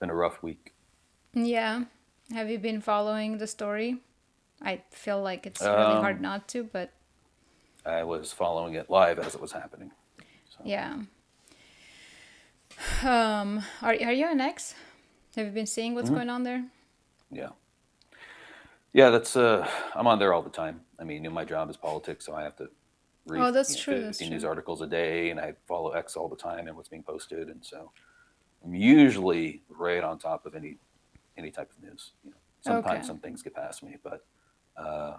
been a rough week. Yeah. Have you been following the story? I feel like it's really hard Um, not to, but I was following it live as it was happening. So yeah. Are you an ex? Have you been seeing what's hmm going on there? yeah, yeah. That's I'm on there all the time. I mean, my job is politics, so I have to read Oh, that's true. That's 50 news true. articles a day, and I follow X all the time and what's being posted, and so I'm usually right on top of any type of news. Okay. Sometimes some things get past me, uh,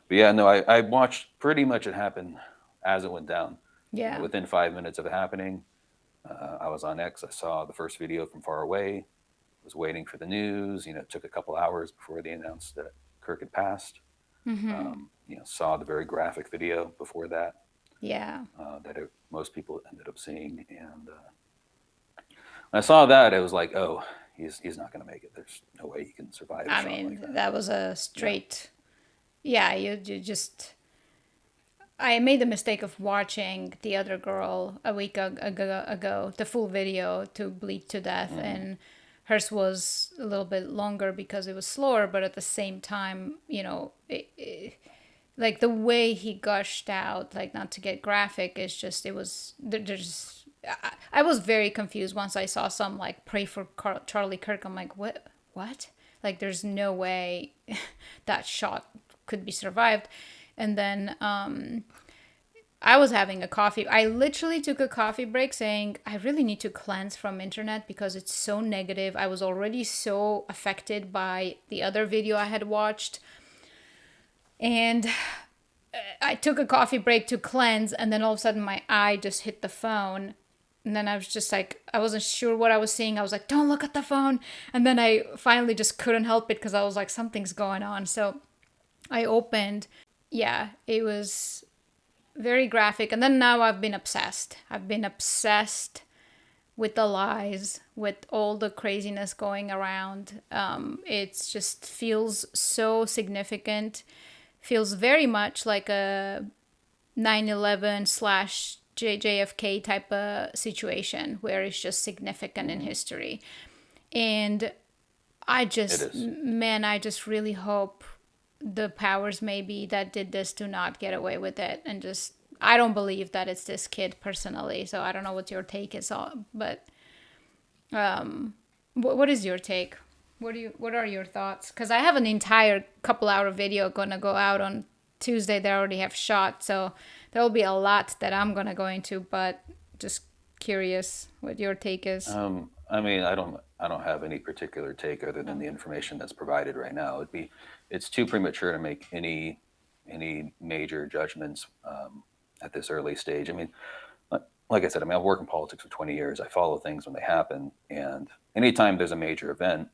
but yeah, no, I watched pretty much it happen as it went down. Yeah. Within 5 minutes of it happening, I was on X. I saw the first video from far away. Was waiting for the news. It took a couple hours before they announced that Kirk had passed. Mm-hmm. Saw the very graphic video before that Yeah. most people ended up seeing. And when I saw that, it was like, oh, he's not going to make it. There's no way he can survive a I shot like mean, that. that was a Yeah. straight. Yeah, you just. I made the mistake of watching the other girl a week ago, the full video to bleed to death, Mm-hmm. and hers was a little bit longer because it was slower, but at the same time, like the way he gushed out, like not to get graphic, is just it was there's. I was very confused once I saw some like pray for Charlie Kirk. I'm like, what? What? Like, there's no way that shot could be survived. And then I was having a coffee. I literally took a coffee break saying I really need to cleanse from internet because it's so negative. I was already so affected by the other video I had watched. And I took a coffee break to cleanse, and then all of a sudden my eye just hit the phone. And then I was just like, I wasn't sure what I was seeing. I was like, don't look at the phone. And then I finally just couldn't help it because I was like, something's going on. So I opened. Yeah, it was very graphic. And then now I've been obsessed. I've been obsessed with the lies, with all the craziness going around. It's just feels so significant. Feels very much like a 9/11 slash JFK type of situation where it's just significant in Mm-hmm. history. And It is. I just really hope the powers maybe that did this do not get away with it and just. I don't believe that it's this kid personally, so I don't know what your take is on, but what is your take? What are your thoughts? Because I have an entire couple-hour video gonna go out on Tuesday that I already have shot, so there will be a lot that I'm gonna go into. But just curious what your take is. I mean, I don't have any particular take other than the information that's provided right now. It's too premature to make any major judgments at this early stage. I mean, like I said, I mean, I've worked in politics for 20 years. I follow things when they happen, and anytime there's a major event,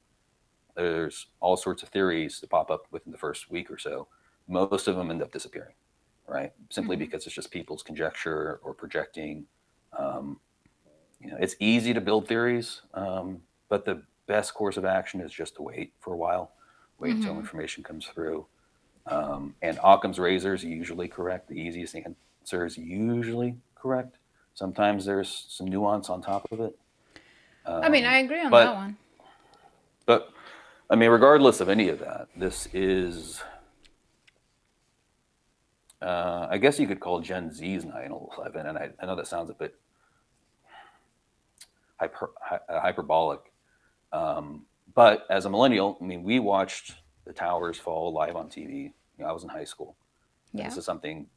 there's all sorts of theories that pop up within the first week or so. Most of them end up disappearing, right? Simply Mm-hmm. because it's just people's conjecture or projecting. Um, it's easy to build theories, but the best course of action is just to wait for a while, wait until Mm-hmm. information comes through. And Occam's razor is usually correct. The easiest answer is usually correct. Sometimes there's some nuance on top of it. I mean, Um, I agree on that but one. but I mean, regardless of any of that, this is I guess you could call Gen Z's 9/11, and I know that sounds a bit hyperbolic. But as a millennial, I mean, we watched the towers fall live on TV. I was in high school, and Yeah. this is something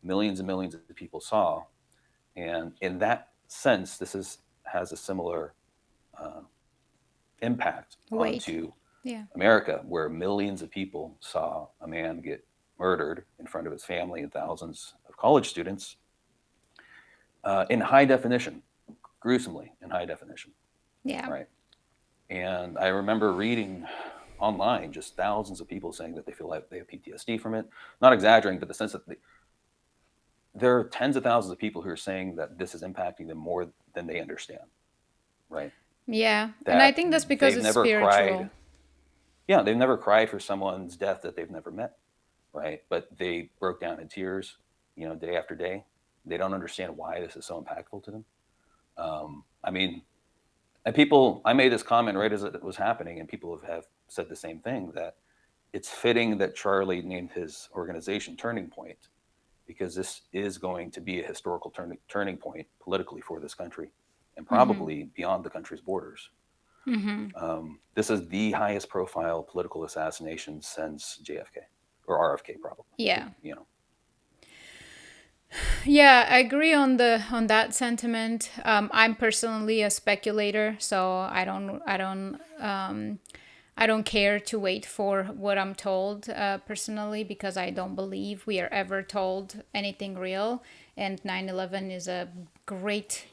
millions and millions of people saw. And in that sense, has a similar uh, impact Wait. onto Yeah. America, where millions of people saw a man get murdered in front of his family and thousands of college students in high definition, gruesomely in high definition, Yeah. right? And I remember reading online just thousands of people saying that they feel like they have PTSD from it. Not exaggerating, but the sense that there are tens of thousands of people who are saying that this is impacting them more than they understand, right? Yeah. And I That think that's because they've it's never spiritual. cried. Yeah, they've never cried for someone's death that they've never met, right? But they broke down in tears, day after day. They don't understand why this is so impactful to them. I mean, And people, I made this comment right as it was happening, and people have said the same thing, that it's fitting that Charlie named his organization Turning Point, because this is going to be a historical turning point politically for this country, and Mm-hmm. probably beyond the country's borders. Mm-hmm. This is the highest profile political assassination since JFK or RFK, probably. Yeah. You know, Yeah, I agree on that sentiment. I'm personally a speculator, so I don't care to wait for what I'm told personally, because I don't believe we are ever told anything real, and 9/11 is a great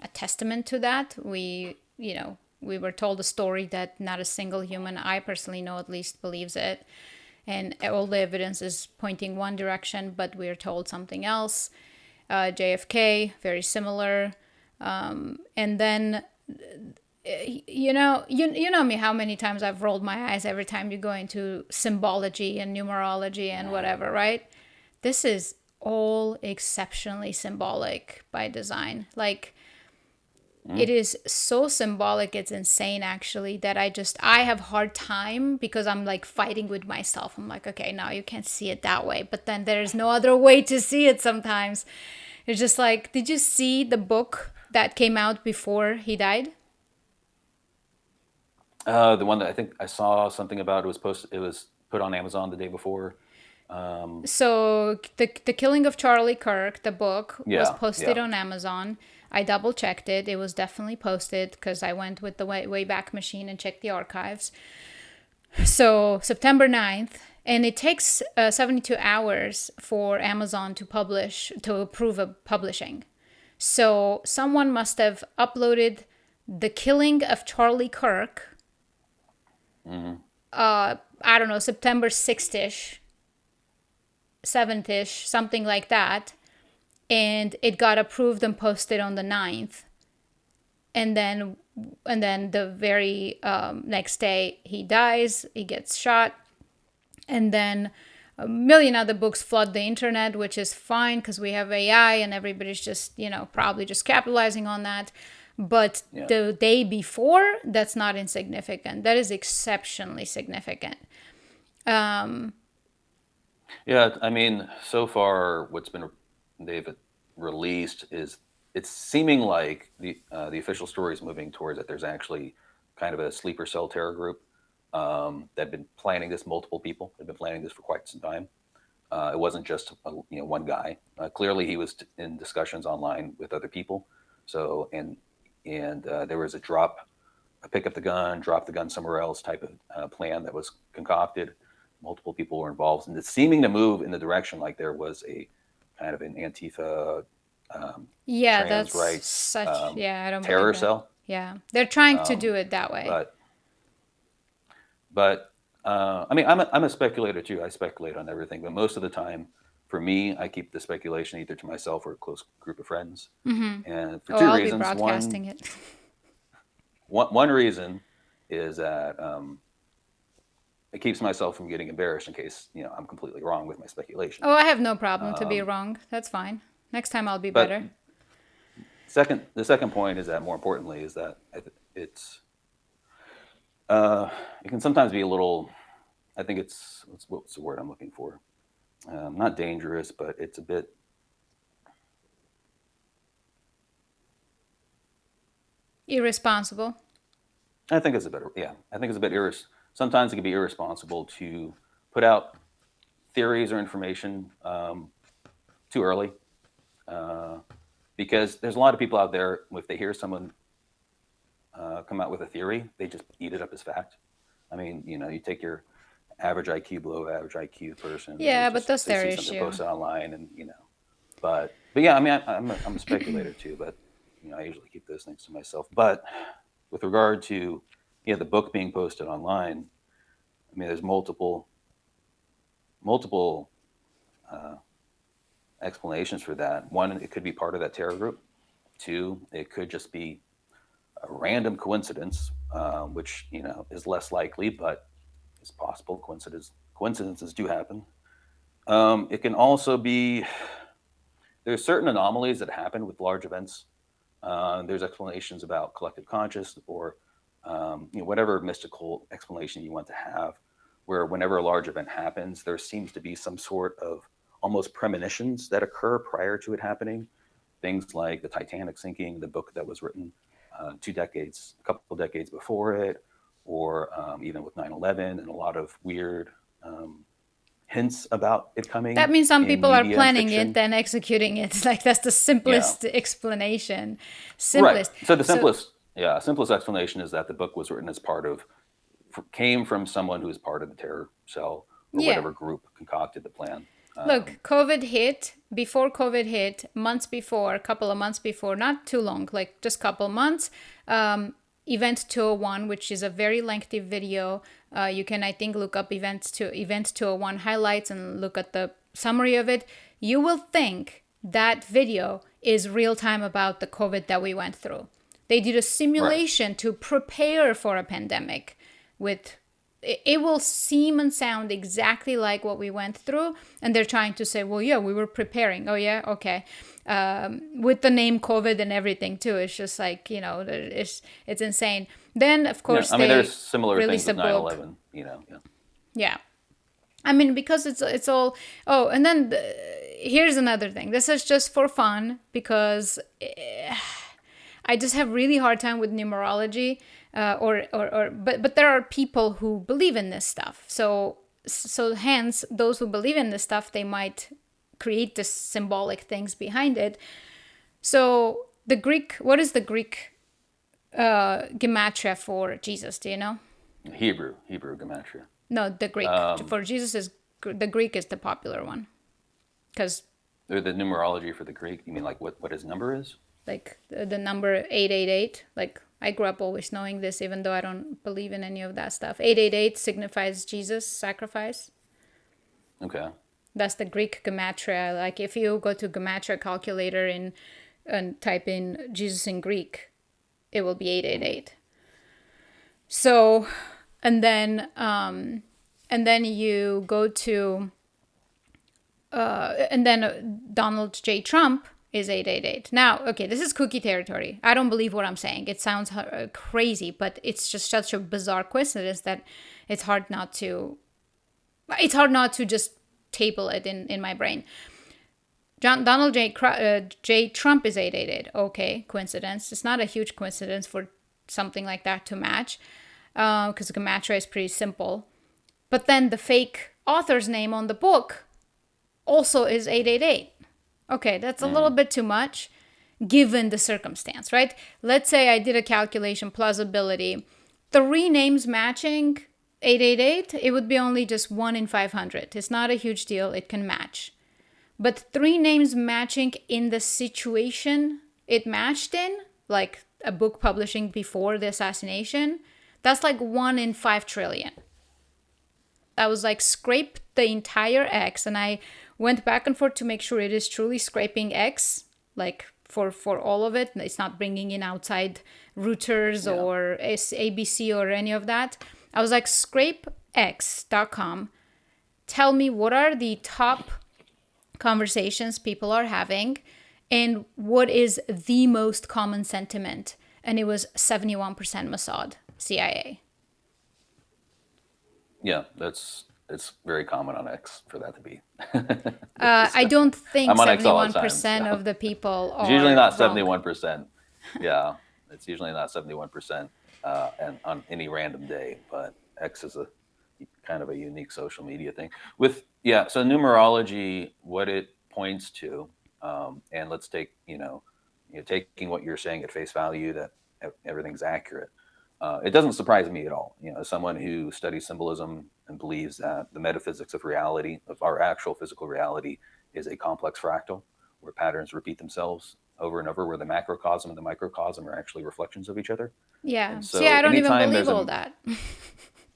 a testament to that. We were told a story that not a single human I personally know, at least, believes it, and all the evidence is pointing one direction, but we're told something else. JFK, very similar. And then, you know me, how many times I've rolled my eyes every time you go into symbology and numerology and whatever, right? This is all exceptionally symbolic by design. Like, it mm, is so symbolic, it's insane actually, that I have hard time, because I'm like fighting with myself. I'm like, okay, now you can't see it that way, but then there's no other way to see it sometimes. It's just like, did you see the book that came out before he died? the one that I think I saw something about, it was posted. It was put on Amazon the day before. Um, So the Killing of Charlie Kirk, the book, was yeah, posted yeah. on Amazon. I double checked it. It was definitely posted because I went with the Wayback Machine and checked the archives. So September 9th, and it takes 72 hours for Amazon to approve of publishing. So someone must have uploaded The Killing of Charlie Kirk, Hmm. I don't know, September 6th ish, 7th ish, something like that. And it got approved and posted on the 9th. And then the very next day he dies, he gets shot. And then a million other books flood the internet, which is fine because we have AI and everybody's just, probably just capitalizing on that. But Yeah, the day before, that's not insignificant. That is exceptionally significant. yeah. I mean, so far, they've released is, it's seeming like the official story is moving towards that. There's actually kind of a sleeper cell terror group that have been planning this. Multiple people have been planning this for quite some time. It wasn't just one guy. Clearly, he was in discussions online with other people. So and there was pick up the gun, drop the gun somewhere else type of plan that was concocted. Multiple people were involved, and it's seeming to move in the direction like there was a kind of an Antifa, Yeah, trans that's rights such, yeah, I don't believe terror that. cell. Yeah. They're trying to do Um, it that way. but but I mean, I'm a speculator too. I speculate on everything, but most of the time, for me, I keep the speculation either to myself or a close group of friends, and for Oh, two I'll be reasons. broadcasting it. One reason is that it keeps myself from getting embarrassed in case I'm completely wrong with my speculation. Oh, I have no problem to be Um, wrong. That's fine. Next time I'll be but better. the second point is that, more importantly, is that it's it can sometimes be a little. I think it's what's the word I'm looking for? Not dangerous, but it's a bit. Irresponsible. I think it's a bit. Yeah, I think it's a bit sometimes it can be irresponsible to put out theories or information too early, uh, because there's a lot of people out there. If they hear someone come out with a theory, they just eat it up as fact. I mean, you take your average IQ, below average IQ person, and Yeah, but that's they their see something issue. posted online, and but yeah, I mean, I'm a speculator too, but I usually keep those things to myself. But with regard to the book being posted online, I mean, there's multiple uh, explanations for that. One, it could be part of that terror group. Two, it could just be a random coincidence, which is less likely, but it's possible. Coincidences do happen. It can also be, there's certain anomalies that happen with large events, There's explanations about collective conscious or whatever mystical explanation you want to have, where whenever a large event happens, there seems to be some sort of almost premonitions that occur prior to it happening. Things like the Titanic sinking, the book that was written a couple of decades before it, or even with 9/11 and a lot of weird hints about it That coming means some in people are media and planning it, fiction. then executing it. Like that's the Yeah, simplest explanation. right. Simplest. So the So simplest explanation is that the book was written as came from someone who was part of the terror cell or yeah. whatever group concocted the plan. Look, COVID hit, before COVID hit, months before, a couple of months before, not too long, like just couple months, Event 201, which is a very lengthy video. You can, I think, look up Event 201 highlights and look at the summary of it. You will think that video is real time about the COVID that we went through. They did a Right. simulation to prepare for a pandemic with it will seem and sound exactly like what we went through, and they're trying to say, well, yeah, we were preparing. Oh yeah, okay. With the name COVID and everything too, it's just like, it's insane. Then of Yeah. course I mean, there's they similar things release a with book. 9/11. Yeah. Yeah, I mean, because it's all. Oh, and then here's another thing. This is just for fun because I just have really hard time with numerology, but there are people who believe in this stuff. So hence those who believe in this stuff, they might create this symbolic things behind it. So the Greek, what is the Greek gematria for Jesus? Do you know? Hebrew gematria. No, the Greek Um, for Jesus is the Greek is the popular one because or the numerology for the Greek. You mean like what his number is? like the number 888, like I grew up always knowing this even though I don't believe in any of that stuff. 888 signifies Jesus sacrifice. Okay. That's the Greek gematria. Like if you go to gematria calculator and type in Jesus in Greek, it will be 888. So and then you go to and then Donald J. Trump is 888. Now, okay, this is cookie territory. I don't believe what I'm saying. It sounds crazy, but it's just such a bizarre coincidence that it's hard not to just table it in my brain. Donald J. Trump is 888. Okay, coincidence. It's not a huge coincidence for something like that to match because Gematria is pretty simple. But then the fake author's name on the book also is 888. Okay, that's a little Mm. bit too much given the circumstance, right? Let's say I did a calculation, plausibility, 3 names matching 888, it would be only just 1 in 500. It's not a huge deal, it can match. But 3 names matching in the situation it matched in, like a book publishing before the assassination, that's like 1 in 5 trillion. I was like, scrape the entire X, and I went back and forth to make sure it is truly scraping X, like for all of it. It's not bringing in outside routers Yeah. or ABC or any of that. I was like, scrapex.com. Tell me what are the top conversations people are having and what is the most common sentiment. And it was 71% Mossad, CIA. Yeah. It's very common on X for that to be the I case. don't think I'm on X all the time, 71% so of the people it's usually are not wrong. 71%. Yeah, it's usually not 71%, and on any random day. But X is a kind of a unique social media thing. So numerology, what it points to, and let's take taking what you're saying at face value that everything's accurate. It doesn't surprise me at all. As someone who studies symbolism and believes that the metaphysics of reality, of our actual physical reality, is a complex fractal where patterns repeat themselves over and over, where the macrocosm and the microcosm are actually reflections of each other. Yeah. And See, I so don't even anytime believe there's all a that.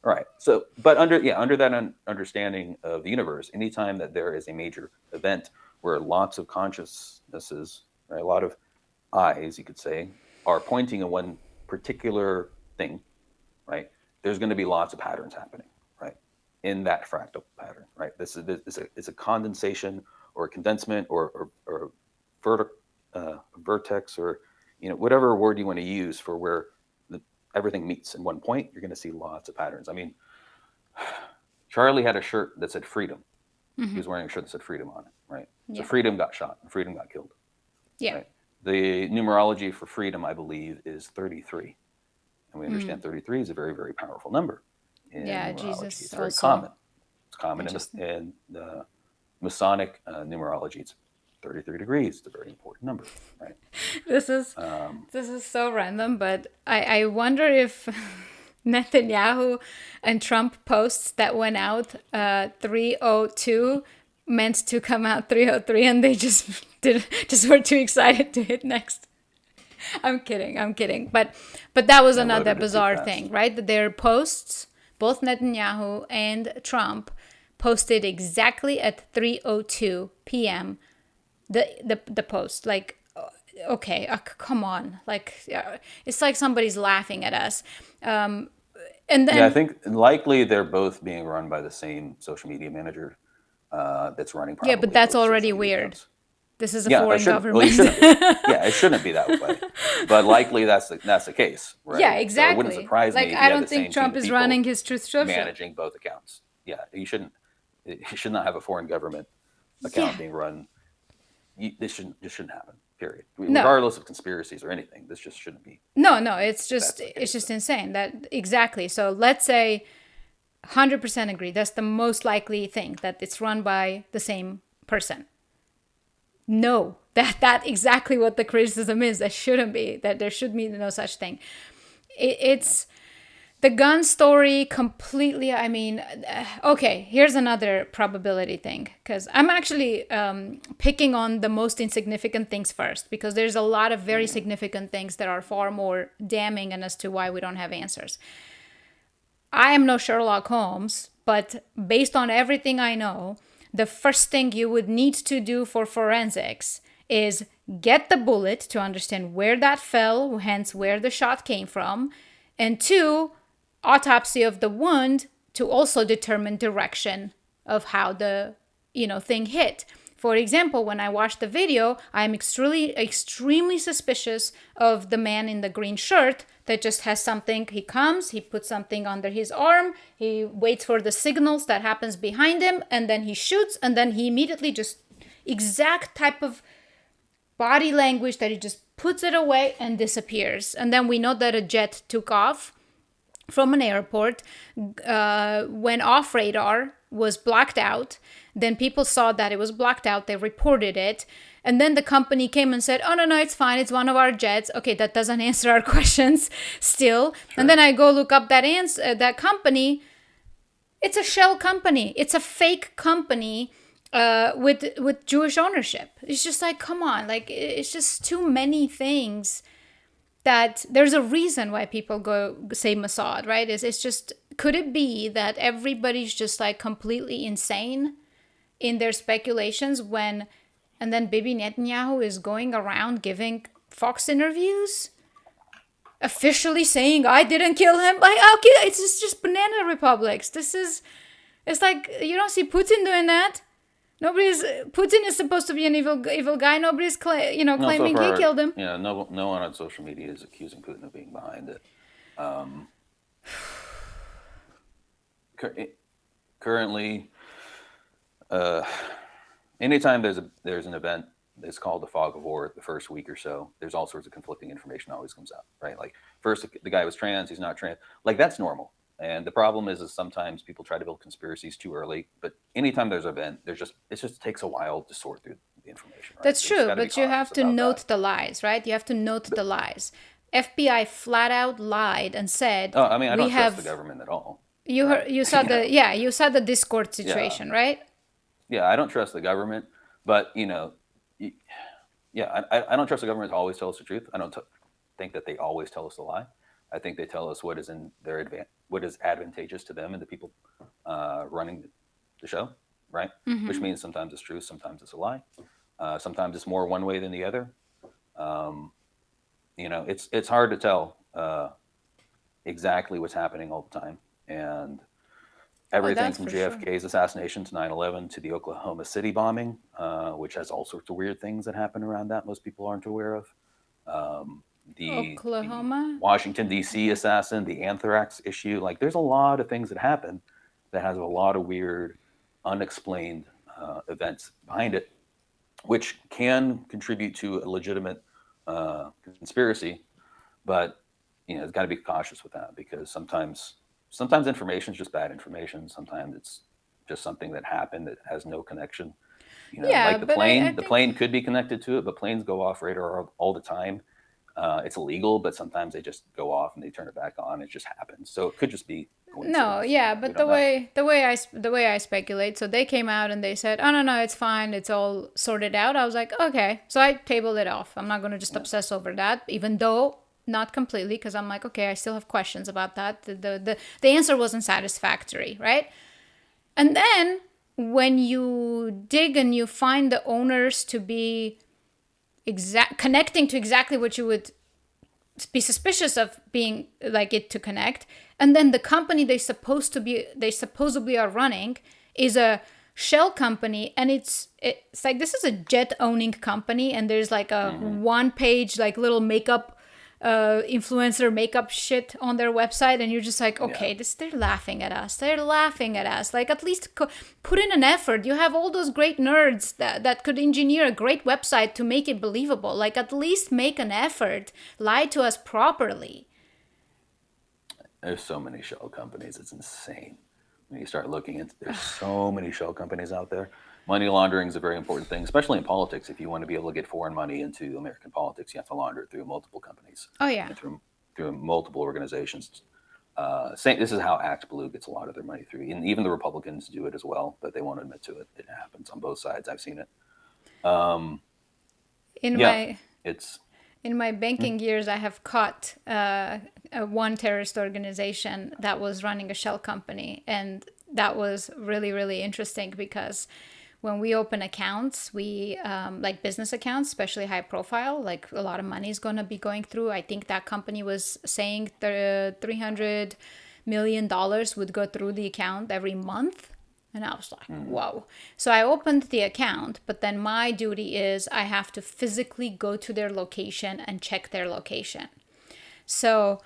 right, so but under that understanding of the universe, anytime that there is a major event where lots of consciousnesses, right, a lot of eyes, you could say, are pointing at one particular thing, right? There's going to be lots of patterns happening, right? In that fractal pattern, right? It's a condensation or a condensement or vertex or whatever word you want to use for where everything meets in one point, you're going to see lots of patterns. I mean, Charlie had a shirt that said freedom. He was wearing a shirt that said freedom on it, right? So Yeah. freedom got shot and freedom got killed. Yeah. Right? The numerology for freedom, I believe, is 33. And we understand 33 is a very, very powerful number in Yeah, numerology. Jesus It's very also. common. It's common Just, in the Masonic numerology. It's 33 degrees. It's a very important number, right? this is this is so random, but I wonder if Netanyahu and Trump posts that went out 302 meant to come out 303 and they just were too excited to hit next. I'm kidding. But that was They another loaded it too bizarre fast. thing, right? That their posts, both Netanyahu and Trump, posted exactly at 3:02 p.m. The post. Like, okay, come on. Like, it's like somebody's laughing at us. And then Yeah, I think likely they're both being run by the same social media manager that's running yeah, but probably that's both already social media weird. accounts. This is a Yeah, it foreign shouldn't. Well, government. it shouldn't be. Yeah, it shouldn't be that way. But likely that's the case, right? Yeah, So it wouldn't exactly. surprise me Like, if I you had don't the think same team Trump of is people running his Truth Social. managing both accounts. Yeah, you shouldn't. You should not have a foreign government account Yeah. being run. This shouldn't happen. Period. No. Regardless of conspiracies or anything, this just shouldn't be. No, it's That's just the it's case. just insane. That exactly. So let's say 100% agree. That's the most likely thing, that it's run by the same person. No, that exactly what the criticism is. That shouldn't be. That there should be no such thing. It's the gun story completely. I mean, okay, here's another probability thing, because I'm actually picking on the most insignificant things first, because there's a lot of very significant things that are far more damning and as to why we don't have answers. I am no Sherlock Holmes, but based on everything I know, the first thing you would need to do for forensics is get the bullet to understand where that fell, hence where the shot came from, and two, autopsy of the wound to also determine direction of how the thing hit. For example, when I watched the video, I'm extremely suspicious of the man in the green shirt that just has something. He comes, he puts something under his arm, he waits for the signals that happens behind him, and then he shoots, and then he immediately just exact type of body language that he just puts it away and disappears. And then we know that a jet took off from an airport, went off radar, was blacked out. Then people saw that it was blacked out. They reported it. And then the company came and said, oh, no, it's fine. It's one of our jets. Okay, that doesn't answer our questions still. Sure. And then I go look up that company. It's a shell company. It's a fake company with Jewish ownership. It's just like, come on. Like, it's just too many things that there's a reason why people go say Mossad, right? It's just, could it be that everybody's just like completely insane in their speculations and then Bibi Netanyahu is going around giving Fox interviews, officially saying, I didn't kill him. Like, okay, it's just banana republics. It's like, you don't see Putin doing that. Putin is supposed to be an evil guy. Nobody's claiming so far, he killed him. No one on social media is accusing Putin of being behind it. Currently, anytime there's an event that's called the fog of war, the first week or so, there's all sorts of conflicting information always comes out, right? Like, first the guy was trans, he's not trans. Like, that's normal. And the problem is sometimes people try to build conspiracies too early. But anytime there's an event, it just takes a while to sort through the information. Right? That's true, but you have to note the lies, right? You have to note the lies. FBI flat out lied and said, "Oh, I mean, I don't trust the government at all." You saw the Discord situation, right? Yeah, I don't trust the government, but I don't trust the government to always tell us the truth. I don't think that they always tell us the lie. I think they tell us what is in their what is advantageous to them and the people running the show, right? Mm-hmm. Which means sometimes it's true, sometimes it's a lie, sometimes it's more one way than the other. It's hard to tell exactly what's happening all the time, and everything from JFK's assassination to 9/11 to the Oklahoma City bombing, which has all sorts of weird things that happen around that most people aren't aware of. the Oklahoma. Washington D.C. assassin, the anthrax issue. Like, there's a lot of things that happen that has a lot of weird, unexplained events behind it, which can contribute to a legitimate conspiracy. But it's got to be cautious with that, because sometimes information is just bad information. Sometimes it's just something that happened that has no connection. Yeah, Like the but I plane, the think plane could be connected to it, but planes go off radar all the time. It's illegal, but sometimes they just go off and they turn it back on. It just happens. So it could just be no, coincidence. yeah, We but don't know. the way I speculate, so they came out and they said, "Oh no, it's fine. It's all sorted out." I was like, "Okay." So I tabled it off. I'm not going to just Yeah. obsess over that, even though not completely, because I'm like, "Okay, I still have questions about that." The answer wasn't satisfactory, right? And then when you dig and you find the owners to be connecting to exactly what you would be suspicious of being like it to connect, and then the company they supposedly are running is a shell company, and it's like, this is a jet owning company, and there's like a Hmm. one page like little makeup influencer makeup shit on their website, and you're just like, Yeah. okay, this they're laughing at us, like, at least put in an effort. You have all those great nerds that could engineer a great website to make it believable. Like, at least make an effort, lie to us properly. There's so many shell companies. It's insane. When you start looking into, there's so many shell companies out there. Money laundering is a very important thing, especially in politics. If you want to be able to get foreign money into American politics, you have to launder it through multiple companies Oh yeah. and through multiple organizations. This is how Act Blue gets a lot of their money through, and even the Republicans do it as well, but they won't admit to it. It happens on both sides. I've seen it. Um, in yeah, my it's in my mm, banking years, I have caught one terrorist organization that was running a shell company, and that was really, really interesting, because when we open accounts, we like business accounts, especially high profile, like a lot of money is going to be going through. I think that company was saying the $300 million would go through the account every month. And I was like, mm, whoa. So I opened the account, but then my duty is I have to physically go to their location and check their location. So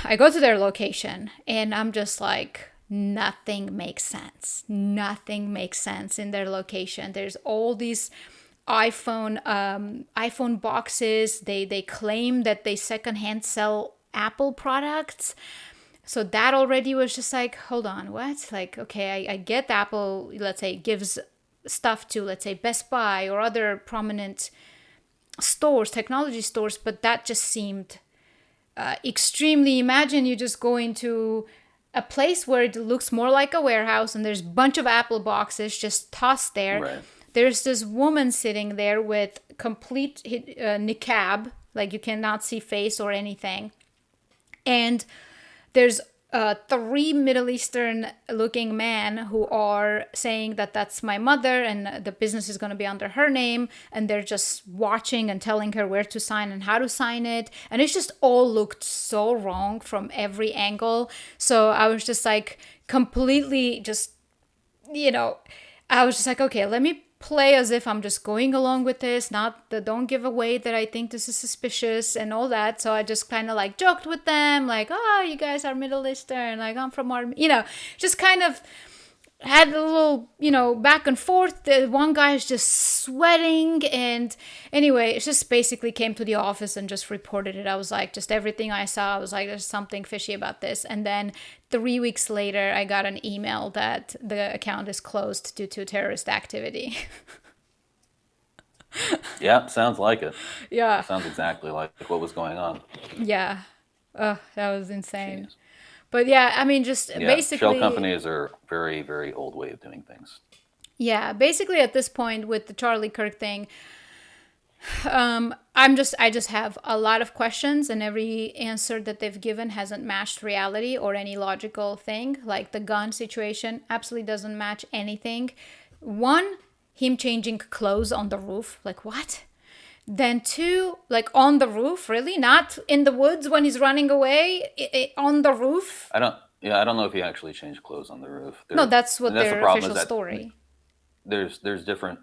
I go to their location and I'm just like, nothing makes sense. Nothing makes sense in their location. There's all these iPhone boxes. They claim that they secondhand sell Apple products. So that already was just like, hold on, what? Like, okay, I get Apple, let's say, gives stuff to, let's say, Best Buy or other prominent stores, technology stores, but that just seemed extremely. Imagine you just go into a place where it looks more like a warehouse and there's a bunch of Apple boxes just tossed there. right. There's this woman sitting there with complete niqab, like you cannot see face or anything. And there's three Middle Eastern looking men who are saying that that's my mother and the business is going to be under her name. And they're just watching and telling her where to sign and how to sign it. And it's just all looked so wrong from every angle. So I was just like, completely just, you know, I was just like, okay, let me play as if I'm just going along with this, not the don't give away that I think this is suspicious and all that. So I just kind of like joked with them, like, oh, you guys are Middle Eastern, like I'm from Armenia, just kind of had a little, back and forth. The one guy is just sweating. And anyway, it just basically came to the office and just reported it. I was like, just everything I saw, I was like, there's something fishy about this. And then 3 weeks later, I got an email that the account is closed due to terrorist activity. Yeah, sounds like it. Yeah. It sounds exactly like what was going on. Yeah. Oh, that was insane. Jeez. But yeah, I mean, just Yeah, shell basically, companies are very, very old way of doing things. yeah, basically at this point with the Charlie Kirk thing, I just have a lot of questions, and every answer that they've given hasn't matched reality or any logical thing. Like the gun situation absolutely doesn't match anything. One, him changing clothes on the roof, like what? Then two, like on the roof, really, not in the woods when he's running away, on the roof. I don't know if he actually changed clothes on the roof. No, that's what That's the their problem, is official that story. there's different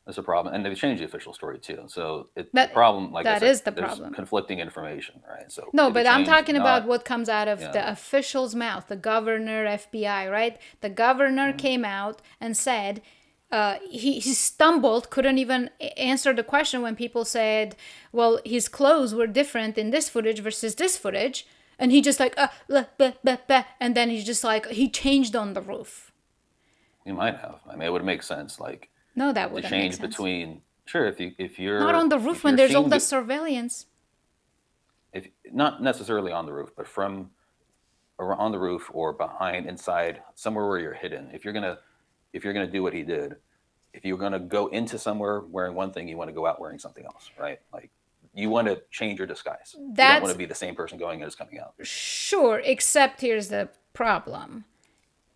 That's a problem, and they've changed the official story too. So the That problem, like I that said, is the there's problem. conflicting information, right? So No, did it but I'm change? talking about Not, what comes out of yeah, the official's mouth, the governor, FBI, right? The governor mm, came out and said he stumbled, couldn't even answer the question when people said, well, his clothes were different in this footage versus this footage. And he just like, blah, blah, blah, blah, and then he's just like, he changed on the roof. you might have. I mean, it would make sense, like No, that to wouldn't make change sense. between. Sure, Not on the roof if when you're there's all seeing the the surveillance. if not necessarily on the roof, but from or on the roof or behind inside somewhere where you're hidden. If you're gonna do what he did, if you're gonna go into somewhere wearing one thing, you want to go out wearing something else, right? Like you want to change your disguise. You don't want That's to be the same person going in as coming out. sure, except here's the problem.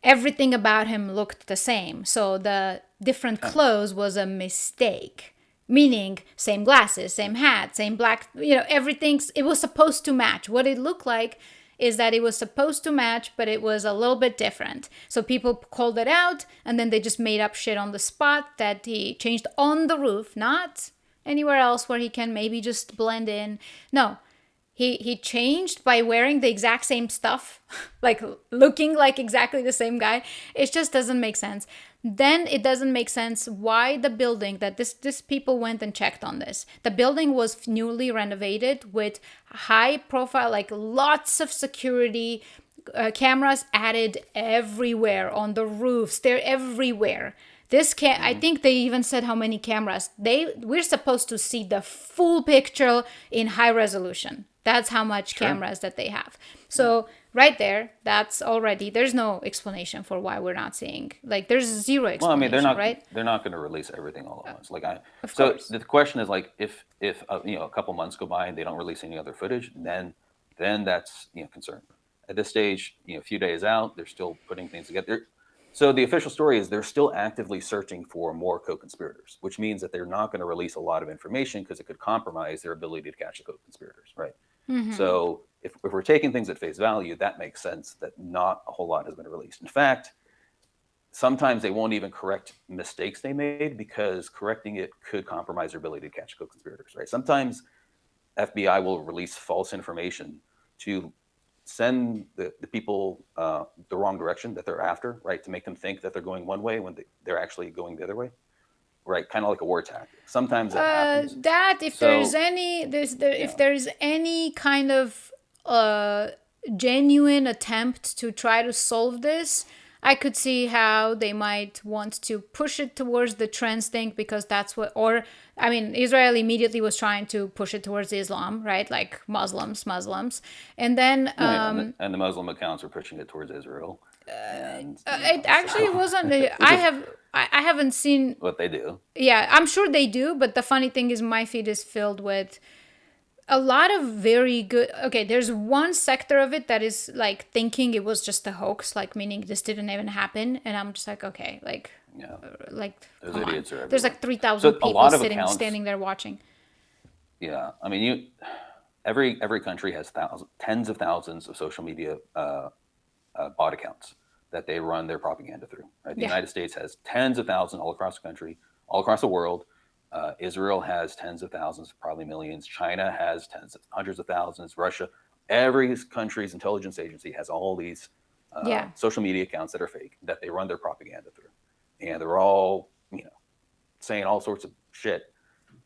Everything about him looked the same. So the different Okay. clothes was a mistake. Meaning, same glasses, same hat, same black, everything's, it was supposed to match. What it looked like is that it was supposed to match, but it was a little bit different. So people called it out, and then they just made up shit on the spot that he changed on the roof, not anywhere else where he can maybe just blend in. No, he changed by wearing the exact same stuff, like looking like exactly the same guy. It just doesn't make sense. Then it doesn't make sense why the building that this people went and checked on this. The building was newly renovated with high profile, like lots of security, cameras added everywhere on the roofs. They're everywhere. I Mm-hmm. think they even said how many cameras. We're supposed to see the full picture in high resolution. That's how much Sure. cameras that they have. Yeah. So right there, that's already, there's no explanation for why we're not seeing. Like there's zero Well, I mean, explanation, right? they're not going to release everything all at once. Of So course. the question is like, if a couple months go by and they don't release any other footage, then that's concern. At this stage, a few days out, they're still putting things together. So the official story is they're still actively searching for more co-conspirators, which means that they're not going to release a lot of information because it could compromise their ability to catch the co-conspirators, right? So if we're taking things at face value, that makes sense that not a whole lot has been released. In fact, sometimes they won't even correct mistakes they made because correcting it could compromise their ability to catch co-conspirators, right? Sometimes FBI will release false information to send the people the wrong direction that they're after, right? To make them think that they're going one way when they're actually going the other way, right? Kind of like a war tactic. Sometimes that happens. That if there's So, any if yeah, there's any kind of genuine attempt to try to solve this, I could see how they might want to push it towards the trans thing because that's what, or I mean, Israel immediately was trying to push it towards Islam, right? Like Muslims, and then oh, yeah, and the Muslim accounts are pushing it towards Israel, and it actually so wasn't. which is I haven't seen. what they do. Yeah, I'm sure they do, but the funny thing is, my feed is filled with a lot of very good. Okay, there's one sector of it that is like thinking it was just a hoax, like meaning this didn't even happen, and I'm just like, okay, Yeah, like those come on. idiots are There's everywhere. like 3,000 So a people lot of accounts, standing there watching. yeah. I mean, every country has tens of thousands of social media bot accounts that they run their propaganda through. Right? The Yeah, United States has tens of thousands all across the country, all across the world. Israel has tens of thousands, probably millions. China has hundreds of thousands. Russia, every country's intelligence agency has all these yeah. social media accounts that are fake that they run their propaganda through, and they're all saying all sorts of shit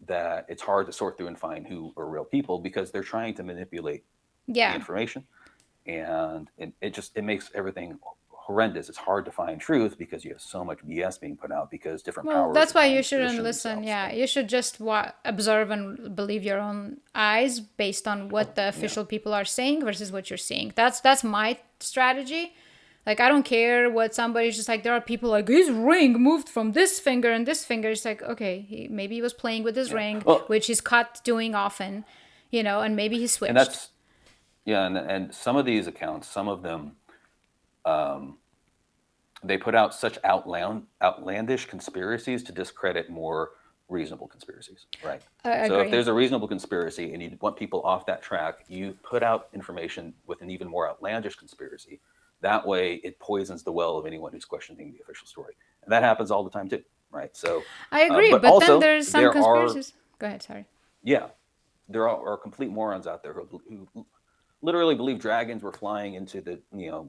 that it's hard to sort through and find who are real people because they're trying to manipulate the Yeah. information, and it makes everything horrendous. It's hard to find truth because you have so much BS being put out because different Well, powers that's are why trying you to shouldn't position listen. themselves. Yeah, Right? you should just observe and believe your own eyes based on what the Yeah. official people are saying versus what you're seeing. That's my strategy. Like I don't care what somebody's just like. There are people like his ring moved from this finger and this finger. It's like okay, maybe he was playing with his Yeah. ring, Well, which he's caught doing often, and maybe he and switched. that's yeah, and some of these accounts, some of them, they put out such outlandish conspiracies to discredit more reasonable conspiracies, right? I So if agree. there's a reasonable conspiracy and you want people off that track, you put out information with an even more outlandish conspiracy. That way, it poisons the well of anyone who's questioning the official story, and that happens all the time too. right? So, I agree, but but then also there's some there are, conspiracies. Go ahead, sorry. yeah, there are complete morons out there who literally believe dragons were flying into the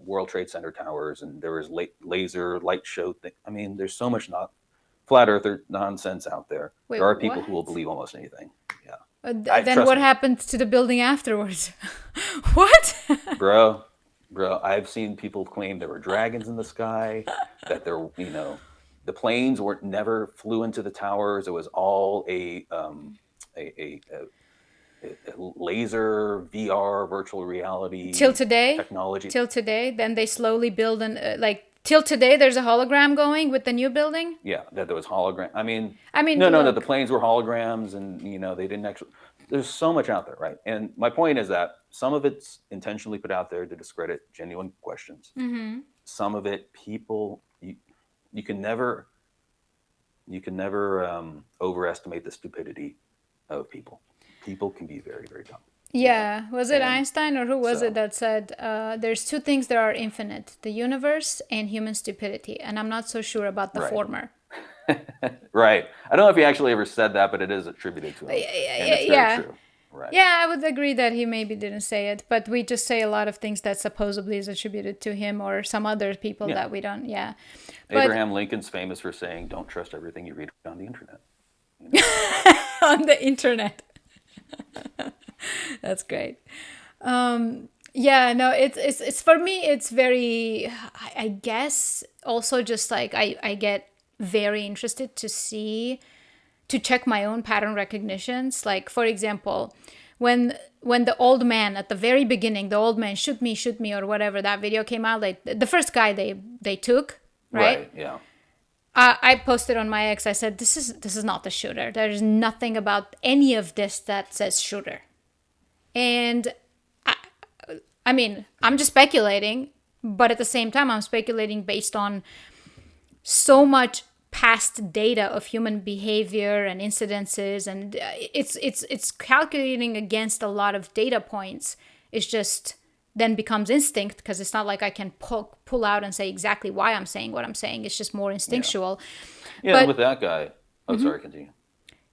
World Trade Center towers, and there was laser light show thing. I mean, there's so much not flat earther nonsense out there. Wait, There are people who will what? believe almost anything. Yeah, I Then trust what me, happened to the building afterwards? What? bro. Bro, I've seen people claim there were dragons in the sky, that the planes were never flew into the towers. It was all a laser VR virtual Till reality today? technology. Till today? Then they slowly build till today there's a hologram going with the new building? Yeah, that there was hologram. I mean, I mean, no, that the look. planes were holograms, and they didn't actually. There's so much out there, right? And my point is that some of it's intentionally put out there to discredit genuine questions. Some of it, people, you can never overestimate the stupidity of people. People can be very, very dumb. Yeah, was it And Einstein or who was it so, that said there's two things that are infinite, the universe and human stupidity? And I'm not so sure about the right. former. Right. I don't know if he actually ever said that, but it is attributed to him, and it's very Yeah. true. Right. Yeah, I would agree that he maybe didn't say it, but we just say a lot of things that supposedly is attributed to him or some other people Yeah. that we don't. Yeah. But Abraham Lincoln's famous for saying, "Don't trust everything you read on the internet." on the internet. That's great. Yeah, no, it's for me. It's very. I guess also just like I get very interested to check my own pattern recognitions. Like for example, when the old man at the very beginning, the old man shoot me or whatever that video came out. Like the first guy they took, right? Yeah. I posted on my ex. I said, "This is not the shooter. There is nothing about any of this that says shooter." And I mean, I'm just speculating, but at the same time, I'm speculating based on so much past data of human behavior and incidences, and it's calculating against a lot of data points. It's just then becomes instinct because it's not like I can pull out and say exactly why I'm saying what I'm saying. It's just more instinctual. Yeah, But with that guy. Oh, sorry, continue.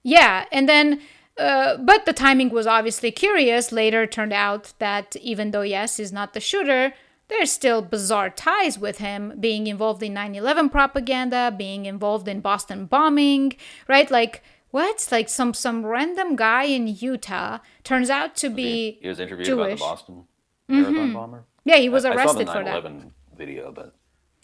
yeah, and then but the timing was obviously curious. Later turned out that even though yes, he's not the shooter, there's still bizarre ties with him being involved in 9/11 propaganda, being involved in Boston bombing, right? Like what? Like some random guy in Utah turns out to be He was interviewed about the Jewish. Boston marathon bomber. Yeah, he was I saw the arrested for that. 9/11 video, but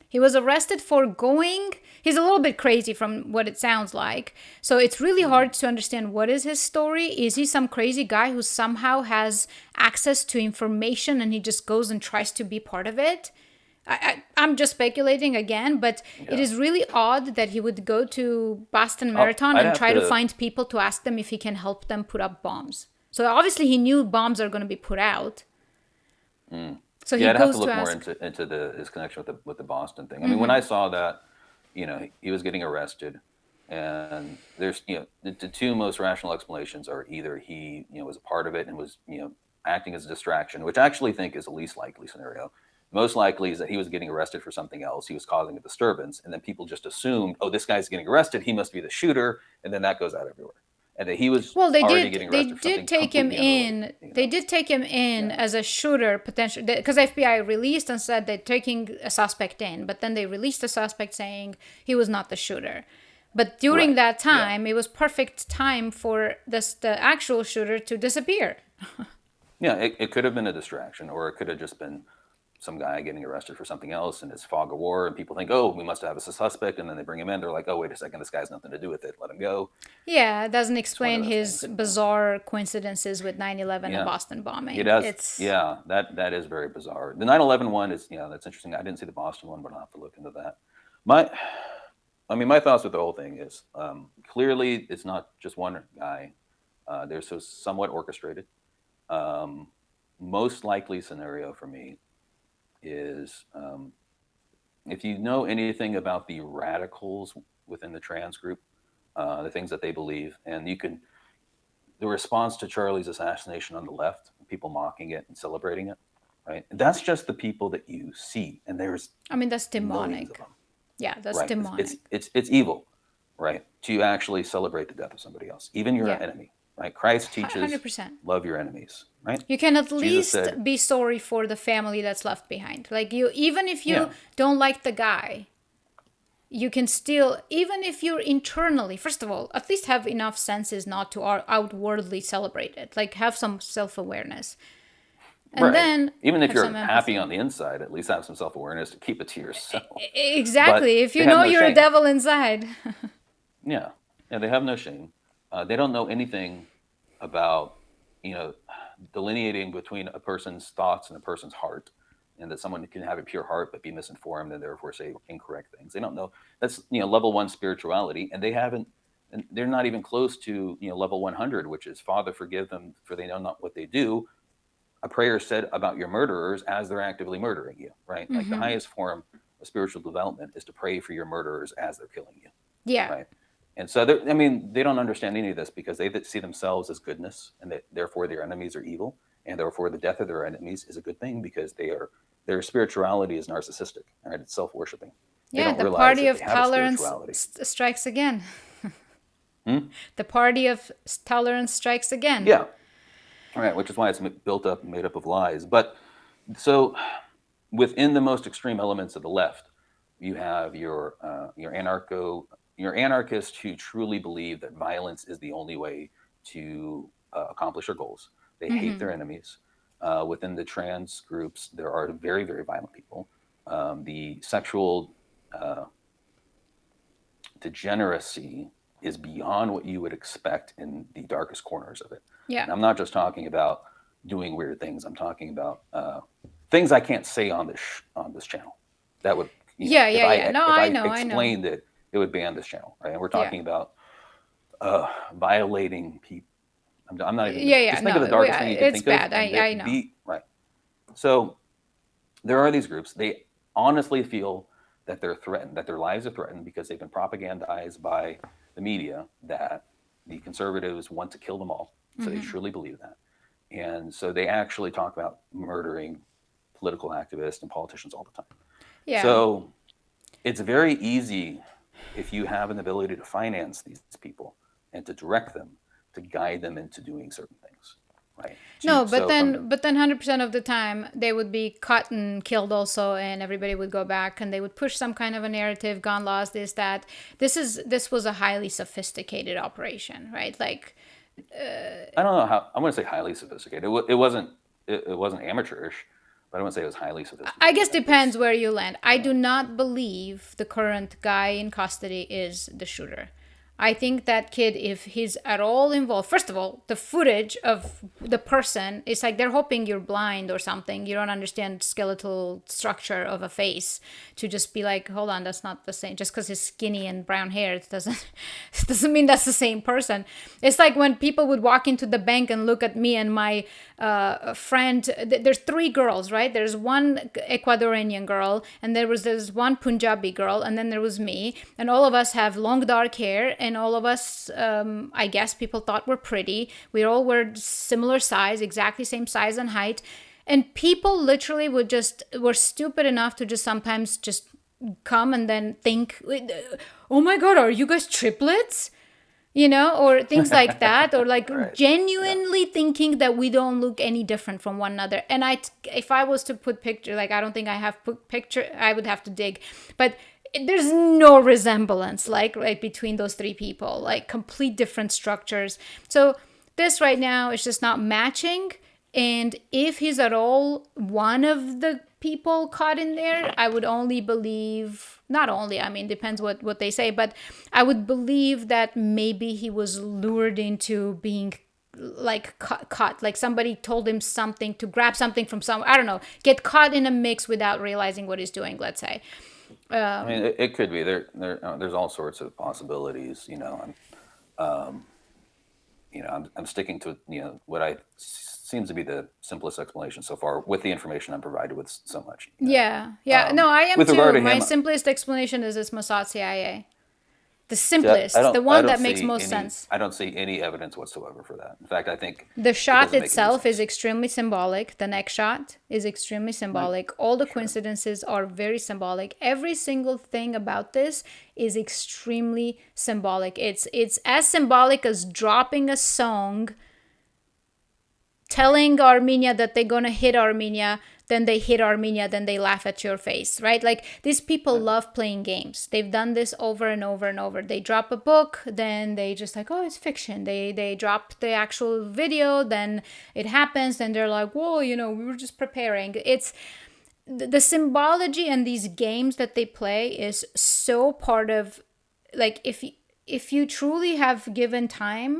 He was arrested for going. He's a little bit crazy from what it sounds like. So it's really hard to understand what is his story. Is he some crazy guy who somehow has access to information and he just goes and tries to be part of it? I'm just speculating again, but it is really odd that he would go to Boston Marathon I'd and have try to to- find people to ask them if he can help them put up bombs. So obviously he knew bombs are going to be put out. So he I'd have goes to look to more ask. into his connection with the Boston thing. I mean, when I saw that, he was getting arrested, and there's the two most rational explanations are either he was a part of it and was acting as a distraction, which I actually think is the least likely scenario. Most likely is that he was getting arrested for something else. He was causing a disturbance, and then people just assumed, oh, this guy's getting arrested. He must be the shooter, and then that goes out everywhere. And that he was Well, they already did. getting They arrested for something did take him completely in. unrelated. They did take him in as a shooter potential because FBI released and said they're taking a suspect in, but then they released the suspect saying he was not the shooter. But during Right, that yeah. time, it was perfect time for the actual shooter to disappear. Yeah, it could have been a distraction, or it could have just been some guy getting arrested for something else, and it's fog of war, and people think, oh, we must have a suspect, and then they bring him in. They're like, oh, wait a second, this guy has nothing to do with it. Let him go. Yeah, it doesn't One explain of those his things. bizarre coincidences with 9/11 Yeah. and Boston bombing. It does. It's Yeah, that is very bizarre. The 9/11 one is, that's interesting. I didn't see the Boston one, but I'll have to look into that. My thoughts with the whole thing is clearly it's not just one guy. They're so somewhat orchestrated. Most likely scenario for me is if you know anything about the radicals within the trans group, the things that they believe, and the response to Charlie's assassination on the left, people mocking it and celebrating it, right? That's just the people that you see, and there's I mean that's millions demonic. of them. Yeah, that's Right? demonic. It's evil. right? To actually celebrate the death of somebody else, even your Yeah. enemy, right? Christ teaches 100%. love your enemies, right? You can at Jesus least said, be sorry for the family that's left behind. Like you, even if you yeah, don't like the guy, you can still, even if you're internally, first of all, at least have enough senses not to outwardly celebrate it. Like have some self-awareness, and right. then Even if have some you're happy empathy. on the inside, at least have some self-awareness to keep it to yourself. Exactly. But If they you have know no you're a shame. devil inside. Yeah, yeah, they have no shame. They don't know anything about, you know, delineating between a person's thoughts and a person's heart, and that someone can have a pure heart but be misinformed and therefore say incorrect things. They don't know. That's, level one spirituality, and they haven't, and they're not even close to, level 100, which is Father, forgive them, for they know not what they do. A prayer said about your murderers as they're actively murdering you, right? Like the highest form of spiritual development is to pray for your murderers as they're killing you, Yeah. right? And so, I mean, they don't understand any of this because they see themselves as goodness, and that therefore their enemies are evil, and therefore the death of their enemies is a good thing because their spirituality is narcissistic, right? It's self-worshiping. They Yeah, don't the realize party that they of have a tolerance spirituality. strikes again. Hmm? The party of tolerance strikes again. Yeah, right. Which is why it's built up, made up of lies. But so within the most extreme elements of the left, you have your anarchists who truly believe that violence is the only way to accomplish their goals. They hate their enemies. Within the trans groups, there are very, very violent people. The sexual degeneracy is beyond what you would expect in the darkest corners of it. Yeah. And I'm not just talking about doing weird things. I'm talking about things I can't say on this channel. That would, Yeah, if yeah, I yeah. No, if I I know, I know. explained it, it would ban this channel, right? And we're Yeah. talking about violating people. I'm not even Yeah, yeah. just think of the No, darkest thing you can it's think of, bad. and I know. be right. So there are these groups. They honestly feel that they're threatened, that their lives are threatened because they've been propagandized by the media that the conservatives want to kill them all. So they truly believe that. And so they actually talk about murdering political activists and politicians all the time. Yeah. So it's very easy, if you have an ability to finance these people and to direct them, to guide them into doing certain things, right? No, So from the, but then 100% of the time they would be caught and killed also, and everybody would go back and they would push some kind of a narrative, gun laws, this, that. This was a highly sophisticated operation, right? Like, I don't know how, I want to say highly sophisticated. It wasn't amateurish, but I wouldn't say it was highly sophisticated. I guess Like depends where you land. I do not believe the current guy in custody is the shooter. I think that kid, if he's at all involved, first of all, the footage of the person is like they're hoping you're blind or something. You don't understand skeletal structure of a face to just be like, hold on, that's not the same. Just because he's skinny and brown hair, it doesn't mean that's the same person. It's like when people would walk into the bank and look at me and my friend. There's three girls, right? There's one Ecuadorian girl, and there's one Punjabi girl, and then there was me, and all of us have long dark hair, and all of us, I guess people thought were pretty. We all were similar size, exactly same size and height, and people literally were stupid enough to just sometimes just come and then think, oh my god, are you guys triplets? Or things like that, or like right. Yeah. genuinely thinking that we don't look any different from one another. And if I was to put picture, like I don't think I have put picture, I would have to dig, but there's no resemblance, like right between those three people, like complete different structures. So this right now is just not matching. And if he's at all one of the people caught in there, I would only believe, not only, I mean, depends what they say, but I would believe that maybe he was lured into being like caught, like somebody told him something to grab something from some, I don't know, get caught in a mix without realizing what he's doing, let's say. I mean, it could be there's all sorts of possibilities, I'm sticking to, what I seems to be the simplest explanation so far with the information I'm provided with so much. Yeah. No, I am With regard too. to My him, simplest explanation is it's Mossad CIA. The See, simplest, the I one don't that makes see most any, sense. I don't see any evidence whatsoever for that. In fact, I think The it shot doesn't make any itself is sense. extremely symbolic. The next shot is extremely Right? symbolic. All the Sure. coincidences are very symbolic. Every single thing about this is extremely symbolic. It's as symbolic as dropping a song telling Armenia that they're gonna hit Armenia, then they hit Armenia, then they laugh at your face, right? Like these people Right. love playing games. They've done this over and over and over. They drop a book, then they just like, oh, it's fiction. They drop the actual video, then it happens, then they're like, whoa, we were just preparing. It's the symbology and these games that they play is so part of, like, if you truly have given time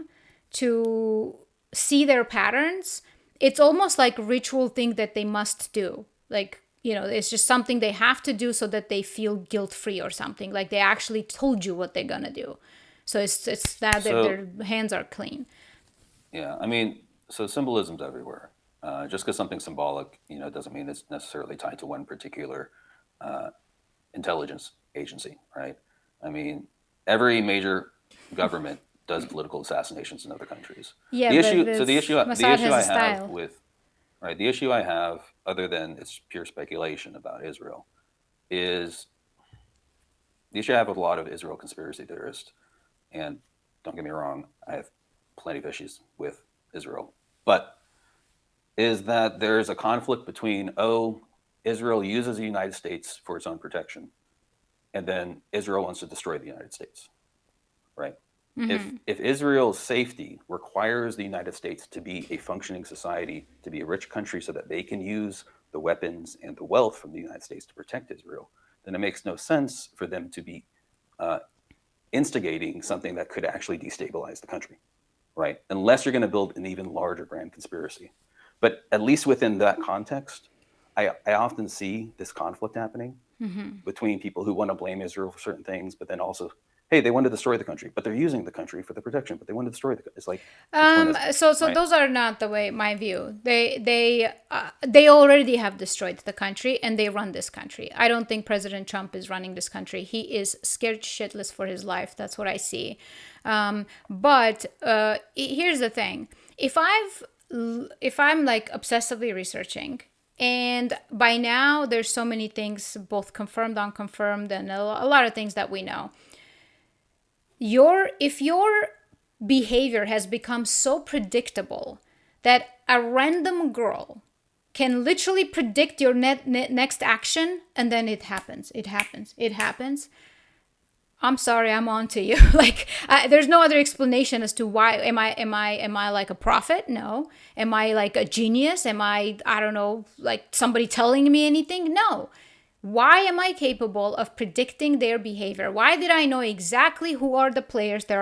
to see their patterns, it's almost like ritual thing that they must do. Like, it's just something they have to do so that they feel guilt free or something. Like they actually told you what they're gonna do. So it's that So their hands are clean. yeah, I mean, so symbolism's everywhere. Just because something's symbolic, doesn't mean it's necessarily tied to one particular uh, intelligence agency, right? I mean, every major government does political assassinations in other countries. Yeah, The but issue, so the Mossad issue has a I have style. with, right, the issue I have, other than it's pure speculation about Israel, is the issue I have with a lot of Israel conspiracy theorists, and don't get me wrong, I have plenty of issues with Israel, but is that there's a conflict between, oh, Israel uses the United States for its own protection, and then Israel wants to destroy the United States, right? If Israel's safety requires the United States to be a functioning society, to be a rich country so that they can use the weapons and the wealth from the United States to protect Israel, then it makes no sense for them to be uh, instigating something that could actually destabilize the country, right? Unless you're going to build an even larger grand conspiracy. But at least within that context, I often see this conflict happening between people who want to blame Israel for certain things, but then also, hey, they want to destroy the country, but they're using the country for the protection, but they want to destroy the. It's like, which one is it, So right? those are not the way my view. They already have destroyed the country and they run this country. I don't think President Trump is running this country. He is scared shitless for his life. That's what I see. But here's the thing: if I'm like obsessively researching, and by now there's so many things, both confirmed, unconfirmed, and a lot of things that we know. If your behavior has become so predictable that a random girl can literally predict your next action, and then it happens. I'm sorry, I'm on to you. Like, there's no other explanation as to why. Am I like a prophet? No. Am I like a genius? I don't know, like somebody telling me anything? No. Why am I capable of predicting their behavior? Why did I know exactly who are the players that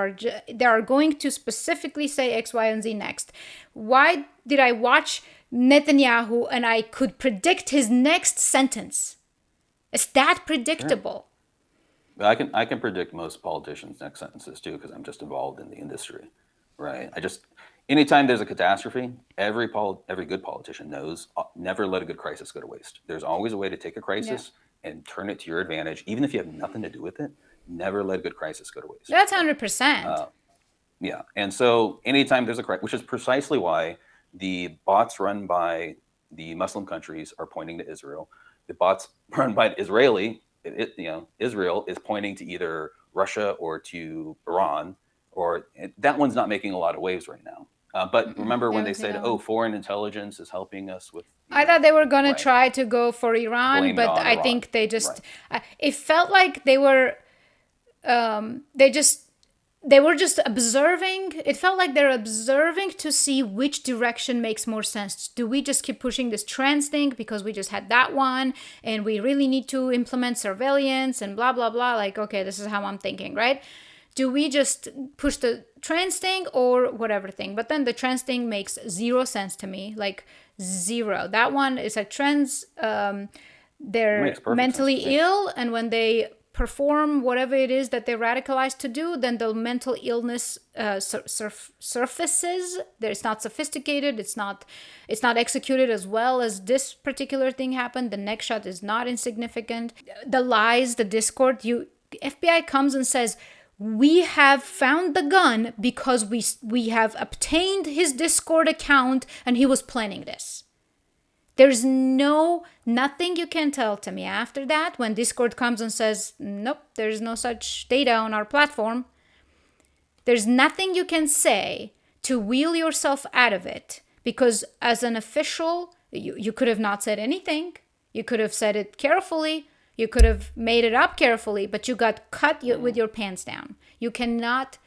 are going to specifically say X, Y, and Z next? Why did I watch Netanyahu and I could predict his next sentence? It's that Sure. predictable. But I can predict most politicians' next sentences too because I'm just involved in the industry, right? Anytime there's a catastrophe, every good politician knows never let a good crisis go to waste. There's always a way to take a Yeah. crisis and turn it to your advantage, even if you have nothing to do with it. Never let a good crisis go to waste, That's right? 100%. Uh, yeah, and so anytime there's a crisis, which is precisely why the bots run by the Muslim countries are pointing to Israel. The bots run by Israeli, Israel is pointing to either Russia or to Iran, or that one's not making a lot of waves right now. But remember I when haven't they seen said, that "Oh, one. foreign intelligence is helping us with," I thought they were gonna right, try to go for Iran, blame it but on I Iran, think they right? just. It felt like they were. They just. They were just observing. It felt like they're observing to see which direction makes more sense. Do we just keep pushing this trans thing because we just had that one and we really need to implement surveillance and blah, blah, blah? Like, okay, this is how I'm thinking, right? Do we just push the trans thing or whatever thing? But then the trans thing makes zero sense to me. Like, zero. That one is a trans. It They're makes perfect sense to mentally me. ill, and when they perform whatever it is that they're radicalized to do, then the mental illness surfaces. It's not sophisticated. It's not executed as well as this particular thing happened. The next shot is not insignificant. The lies, the discord. FBI comes and says, we have found the gun because we have obtained his Discord account and he was planning this. There's nothing you can tell to me after that when Discord comes and says, nope, there's no such data on our platform. There's nothing you can say to wheel yourself out of it, because as an official, you could have not said anything. You could have said it carefully. You could have made it up carefully, but you got cut with your pants down. You cannot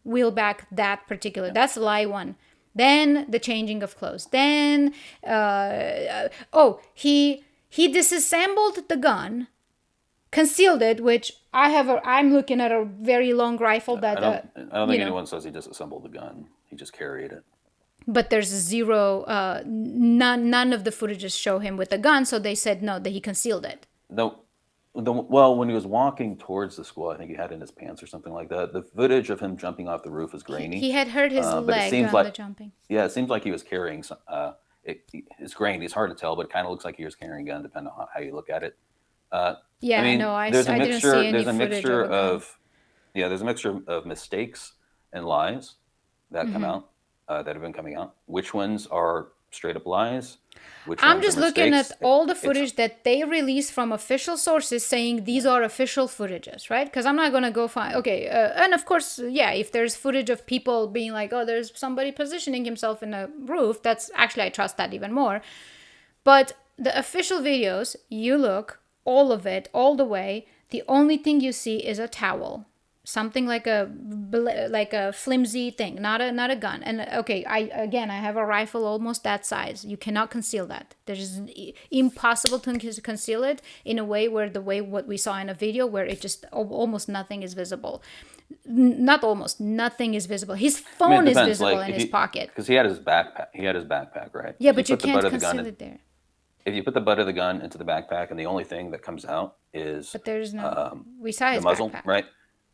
wheel back that particular. That's lie one. Then the changing of clothes. Then, he disassembled the gun, concealed it, which I'm looking at a very long rifle that. I don't think anyone says he disassembled the gun. He just carried it. But there's zero. None of the footages show him with the gun, so they said no, that he concealed it. Well, when he was walking towards the school, I think he had it in his pants or something like that. The footage of him jumping off the roof is grainy. He had hurt his leg on the jumping. Yeah, it seems like he was carrying some. It's grainy. It's hard to tell, but it kind of looks like he was carrying a gun, depending on how you look at it. I didn't see any footage of there's a mixture of mistakes and lies that come out, that have been coming out. Which ones are straight up lies? I'm just looking at all the footage that they release from official sources saying these are official footages, right? Because I'm not going to go find... Okay, and of course, if there's footage of people being like, oh, there's somebody positioning himself in a roof, that's actually, I trust that even more. But the official videos, you look, all of it, all the way, the only thing you see is a towel. Something like a flimsy thing, not a gun. And okay, I have a rifle almost that size. You cannot conceal that. There's impossible to conceal it in a way what we saw in a video where it just almost nothing is visible. Not almost nothing is visible. His phone is visible in his pocket because he had his backpack, right? Yeah, but you can't conceal it there. If you put the butt of the gun into the backpack and the only thing that comes out is there's no we saw his the muzzle, backpack. Right?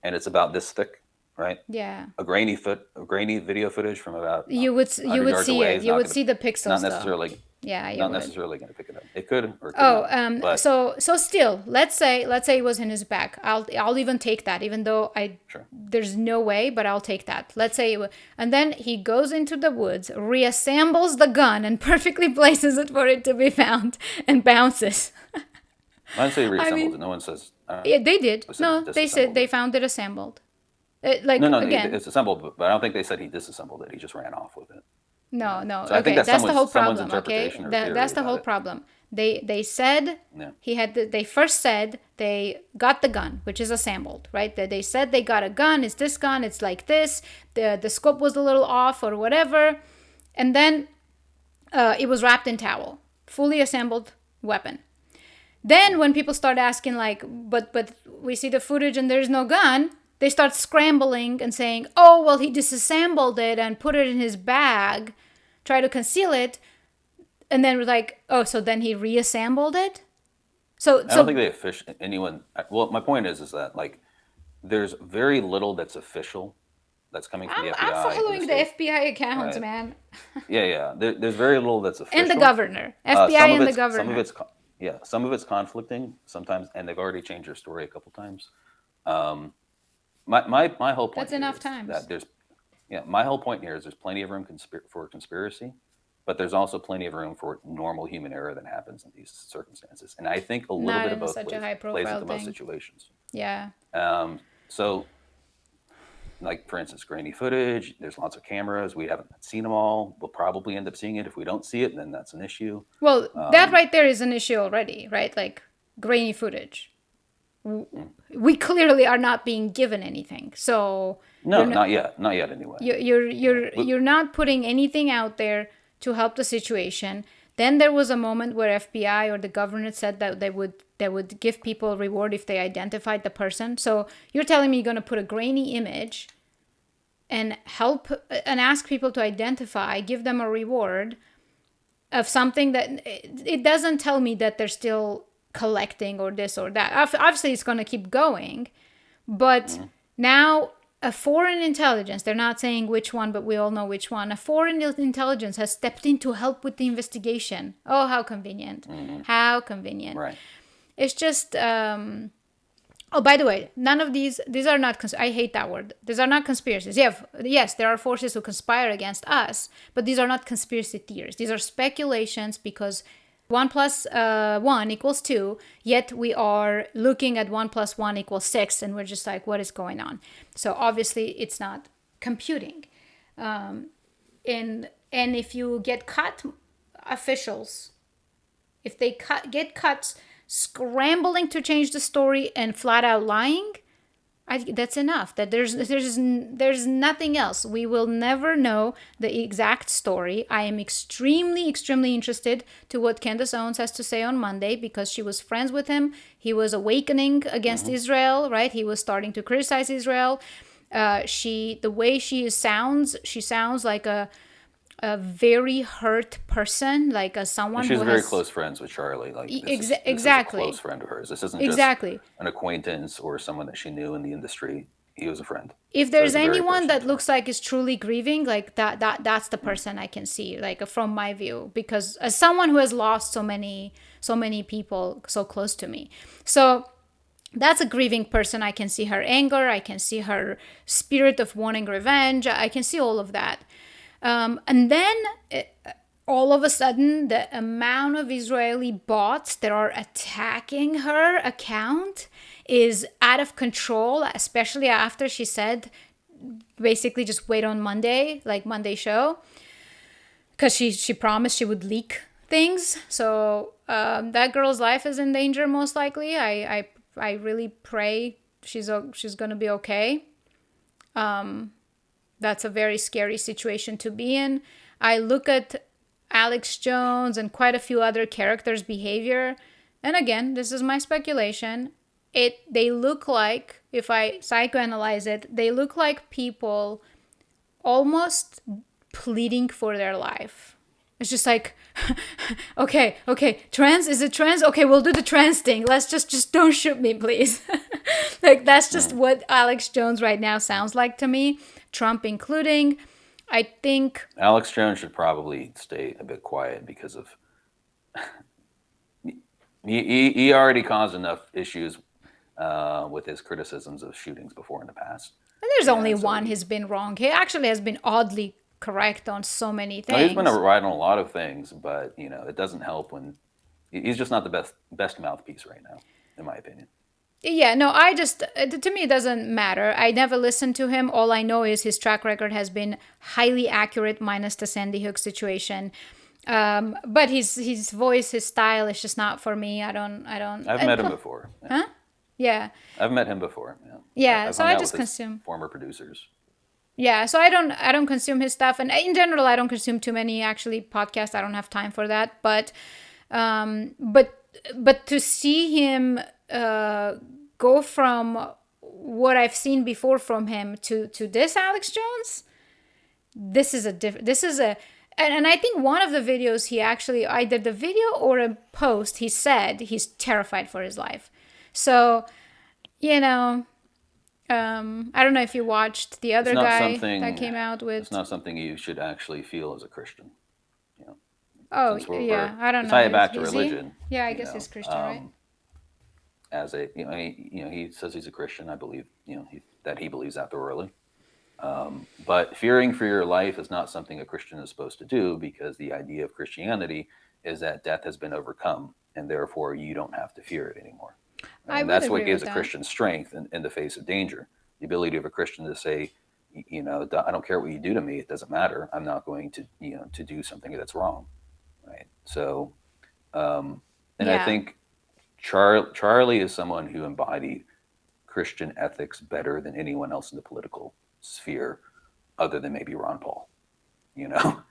And it's about this thick, right? Yeah. A grainy video footage from about you would see it. You would see the pixels. Not necessarily. Yeah, not necessarily going to pick it up. It could or could not. So still, let's say it was in his back. I'll even take that, even though there's no way, but I'll take that. Let's say and then he goes into the woods, reassembles the gun, and perfectly places it for it to be found, and bounces. I didn't say reassembled it. No one says. Yeah, they did. No, they said they found it assembled. Again, it's assembled, but I don't think they said he disassembled it. He just ran off with it. No. So okay, that's the whole problem. Okay, that's the whole problem. They said They first said they got the gun, which is assembled, right? They said they got a gun. It's this gun. It's like this. The scope was a little off or whatever, and then it was wrapped in towel, fully assembled weapon. Then when people start asking like, but we see the footage and there's no gun, they start scrambling and saying, oh, well, he disassembled it and put it in his bag, try to conceal it. And then we're like, oh, so then he reassembled it? I don't think anyone, well, my point is that like, there's very little that's official that's coming from the FBI. I'm following the FBI accounts, right? Man. Yeah. There's very little that's official. And the governor. FBI and the governor. Some of it's conflicting sometimes, and they've already changed their story a couple times. My whole point. That's enough times. My whole point here is there's plenty of room for conspiracy, but there's also plenty of room for normal human error that happens in these circumstances. And I think a little bit of both plays into most situations. Yeah. So, like for instance, grainy footage. There's lots of cameras. We haven't seen them all. We'll probably end up seeing it. If we don't see it, then that's an issue. Well, that right there is an issue already, right? Like grainy footage. We clearly are not being given anything. So not yet. Not yet, anyway. You're not putting anything out there to help the situation. Then there was a moment where FBI or the government said that they would give people a reward if they identified the person. So you're telling me you're going to put a grainy image and help and ask people to identify, give them a reward of something that it doesn't tell me that they're still collecting or this or that. Obviously, it's going to keep going. But now a foreign intelligence, they're not saying which one, but we all know which one. A foreign intelligence has stepped in to help with the investigation. Oh, how convenient. How convenient. Right. It's just, Oh, by the way, none of these are not, I hate that word. These are not conspiracies. Yeah, yes, there are forces who conspire against us, but these are not conspiracy theories. These are speculations because 1 plus 1 equals 2, yet we are looking at 1 plus 1 equals 6, and we're just like, what is going on? So obviously it's not computing. And if you get cut, officials, if they get cut scrambling to change the story and flat out lying, that's enough. That there's nothing else. We will never know the exact story. I am extremely interested to what Candace Owens has to say on Monday, because she was friends with him. He was awakening against Israel, right? He was starting to criticize Israel. The way she sounds like a very hurt person, like someone She's who very has close friends with Charlie. Like exactly this is a close friend of hers. This isn't just an acquaintance or someone that she knew in the industry. He was a friend. If there's anyone that looks like is truly grieving, like that's the person I can see, like from my view, because as someone who has lost so many people so close to me, so that's a grieving person. I can see her anger. I can see her spirit of wanting revenge. I can see all of that. And then all of a sudden, the amount of Israeli bots that are attacking her account is out of control, especially after she said, basically just wait on Monday, like Monday show, because she promised she would leak things. So that girl's life is in danger, most likely. I really pray she's going to be okay. That's a very scary situation to be in. I look at Alex Jones and quite a few other characters' behavior, and again, this is my speculation. They look like, if I psychoanalyze it, they look like people almost pleading for their life. It's just like, okay, trans, is it trans? Okay, we'll do the trans thing. Let's just don't shoot me, please. Like, that's just what Alex Jones right now sounds like to me. Trump including. I think Alex Jones should probably stay a bit quiet because of he already caused enough issues with his criticisms of shootings before in the past. And there's only one who's been wrong. He actually has been oddly correct on so many things. No, he's been right on a lot of things, but it doesn't help when he's just not the best mouthpiece right now, in my opinion. Yeah, no, to me, it doesn't matter. I never listened to him. All I know is his track record has been highly accurate, minus the Sandy Hook situation. But his voice, his style is just not for me. I've met him before. Yeah. Huh? Yeah. I've met him before. Yeah. Yeah. So I just consume former producers. Yeah. So I don't consume his stuff, and in general, I don't consume too many actually podcasts. I don't have time for that. But to see him go from what I've seen before from him to this Alex Jones, and I think one of the videos he actually, either the video or a post, he said he's terrified for his life. So, I don't know if you watched the other guy that came out with. It's not something you should actually feel as a Christian. Oh, yeah, I don't know. Tie it back to religion. Yeah, I guess he's Christian, right? As a, he says he's a Christian. I believe, that he believes that thoroughly. But fearing for your life is not something a Christian is supposed to do, because the idea of Christianity is that death has been overcome, and therefore you don't have to fear it anymore. And that's what gives a Christian strength in the face of danger. The ability of a Christian to say, I don't care what you do to me. It doesn't matter. I'm not going to, to do something that's wrong. Right. So, I think Charlie is someone who embodied Christian ethics better than anyone else in the political sphere, other than maybe Ron Paul. Yeah,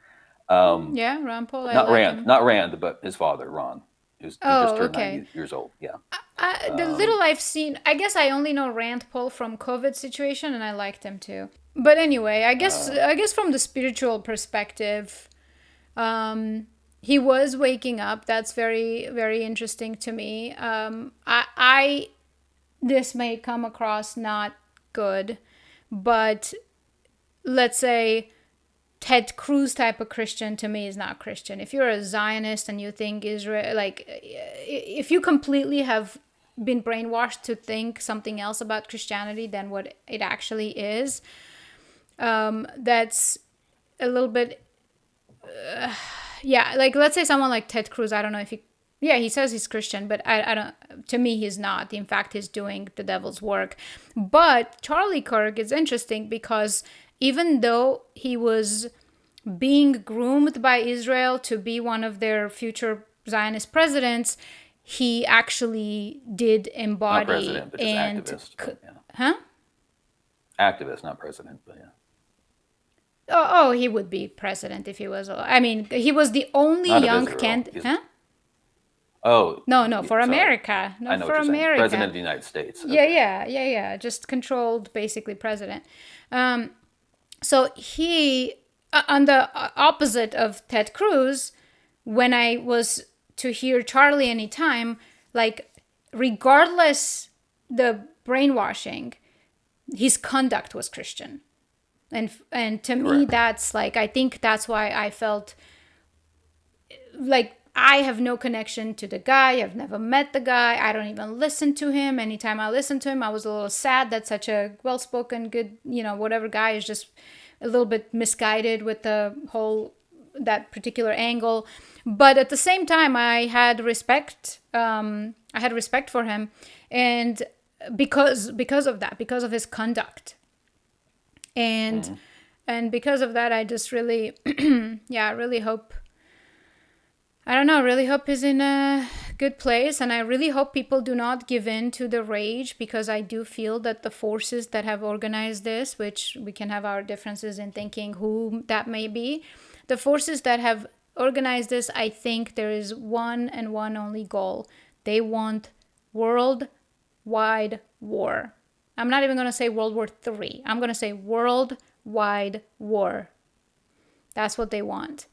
Ron Paul. Not Rand, but his father, Ron, who just turned 90 years old. Yeah. The little I've seen, I guess I only know Rand Paul from COVID situation, and I liked him too. But anyway, I guess from the spiritual perspective, he was waking up. That's very, very interesting to me. This may come across not good, but let's say Ted Cruz type of Christian to me is not Christian. If you're a Zionist and you think Israel, like, if you completely have been brainwashed to think something else about Christianity than what it actually is. That's a little bit, yeah. Like let's say someone like Ted Cruz. I don't know if he, yeah, he says he's Christian, but I don't. To me, he's not. In fact, he's doing the devil's work. But Charlie Kirk is interesting because even though he was being groomed by Israel to be one of their future Zionist presidents, he actually did Not embody president, but just and activist. But, yeah. huh? Activist, not president, but yeah. Oh, he would be president if he was. I mean, he was the only Not of young Israel. candidate. Huh? Oh. No, for sorry. America. No, I know for what you're saying. America. President of the United States. Yeah, Okay. yeah. Just controlled, basically, president. So he, on the opposite of Ted Cruz, when I was to hear Charlie anytime, like, regardless the brainwashing, his conduct was Christian. And to me, Correct. that's like, I think that's why I felt like I have no connection to the guy. I've never met the guy. I don't even listen to him. Anytime I listen to him, I was a little sad that such a well-spoken, good, whatever guy is just a little bit misguided with the whole, that particular angle. But at the same time, I had respect. I had respect for him, and because of that, because of his conduct, and because of that, I just really, yeah, I really hope. I don't know, I really hope he's in a good place, and I really hope people do not give in to the rage, because I do feel that the forces that have organized this, which we can have our differences in thinking who that may be, the forces that have organized this, I think there is one and one only goal. They want worldwide war. I'm not even going to say World War III. I'm going to say worldwide war. That's what they want.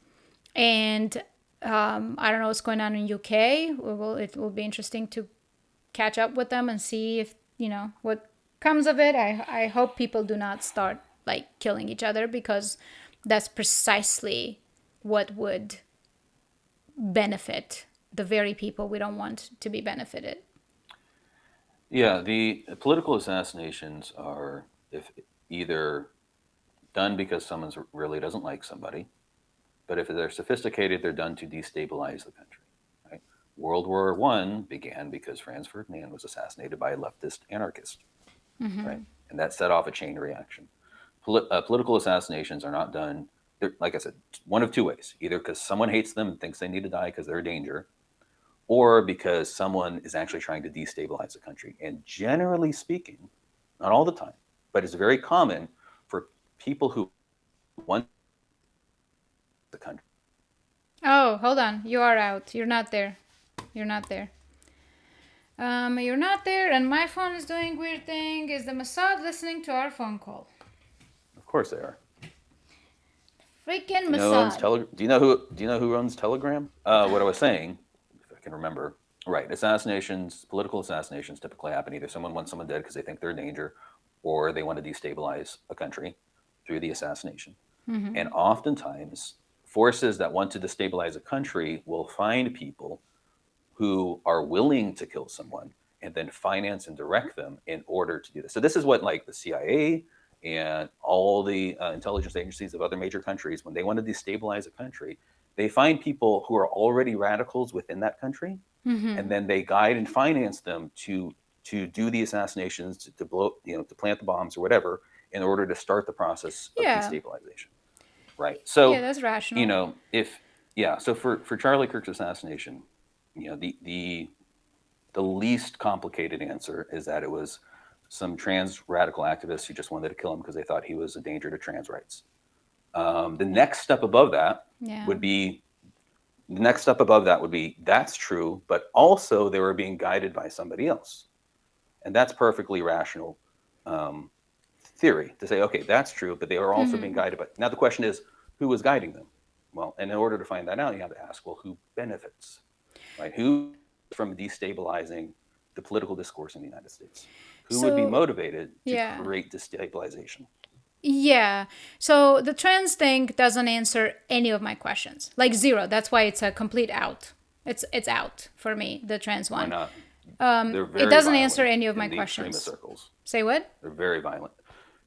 And I don't know what's going on in UK. It will be interesting to catch up with them and see if, what comes of it. I hope people do not start like killing each other, because that's precisely what would benefit the very people we don't want to be benefited. Yeah, the political assassinations are if either done because someone really doesn't like somebody, but if they're sophisticated, they're done to destabilize the country. Right? World War I began because Franz Ferdinand was assassinated by a leftist anarchist, right? And that set off a chain reaction. Political assassinations are not done, like I said, one of two ways: either because someone hates them and thinks they need to die because they're a danger, or because someone is actually trying to destabilize the country. And generally speaking, not all the time, but it's very common for people who want the country. Oh, hold on. You are out. You're not there. You're not there. You're not there, and my phone is doing weird thing. Is the Mossad listening to our phone call? Of course they are. Freaking Do you know who owns Mossad. Do you know who owns Telegram? What I was saying, if I can remember, right? Assassinations, political assassinations, typically happen either someone wants someone dead because they think they're in danger, or they want to destabilize a country through the assassination. And oftentimes, forces that want to destabilize a country will find people who are willing to kill someone and then finance and direct them in order to do this. So this is what like the CIA and all the intelligence agencies of other major countries, when they want to destabilize a country, they find people who are already radicals within that country, and then they guide and finance them to do the assassinations, to blow, to plant the bombs or whatever, in order to start the process of destabilization. Right. So Yeah, that's rational. so for Charlie Kirk's assassination, the least complicated answer is that it was some trans radical activists who just wanted to kill him because they thought he was a danger to trans rights. The next step above that would be that's true, but also they were being guided by somebody else, and that's perfectly rational theory to say, okay, that's true, but they were also being guided by. Now the question is, who was guiding them? Well, and in order to find that out, you have to ask, well, who benefits, right? Who from destabilizing the political discourse in the United States? Who would be motivated to create destabilization? Yeah. So the trans thing doesn't answer any of my questions. Like zero. That's why it's a complete out. It's out for me, the trans one. Why not? They're very It doesn't violent answer any of in my the extremist questions. circles. Say what? They're very violent.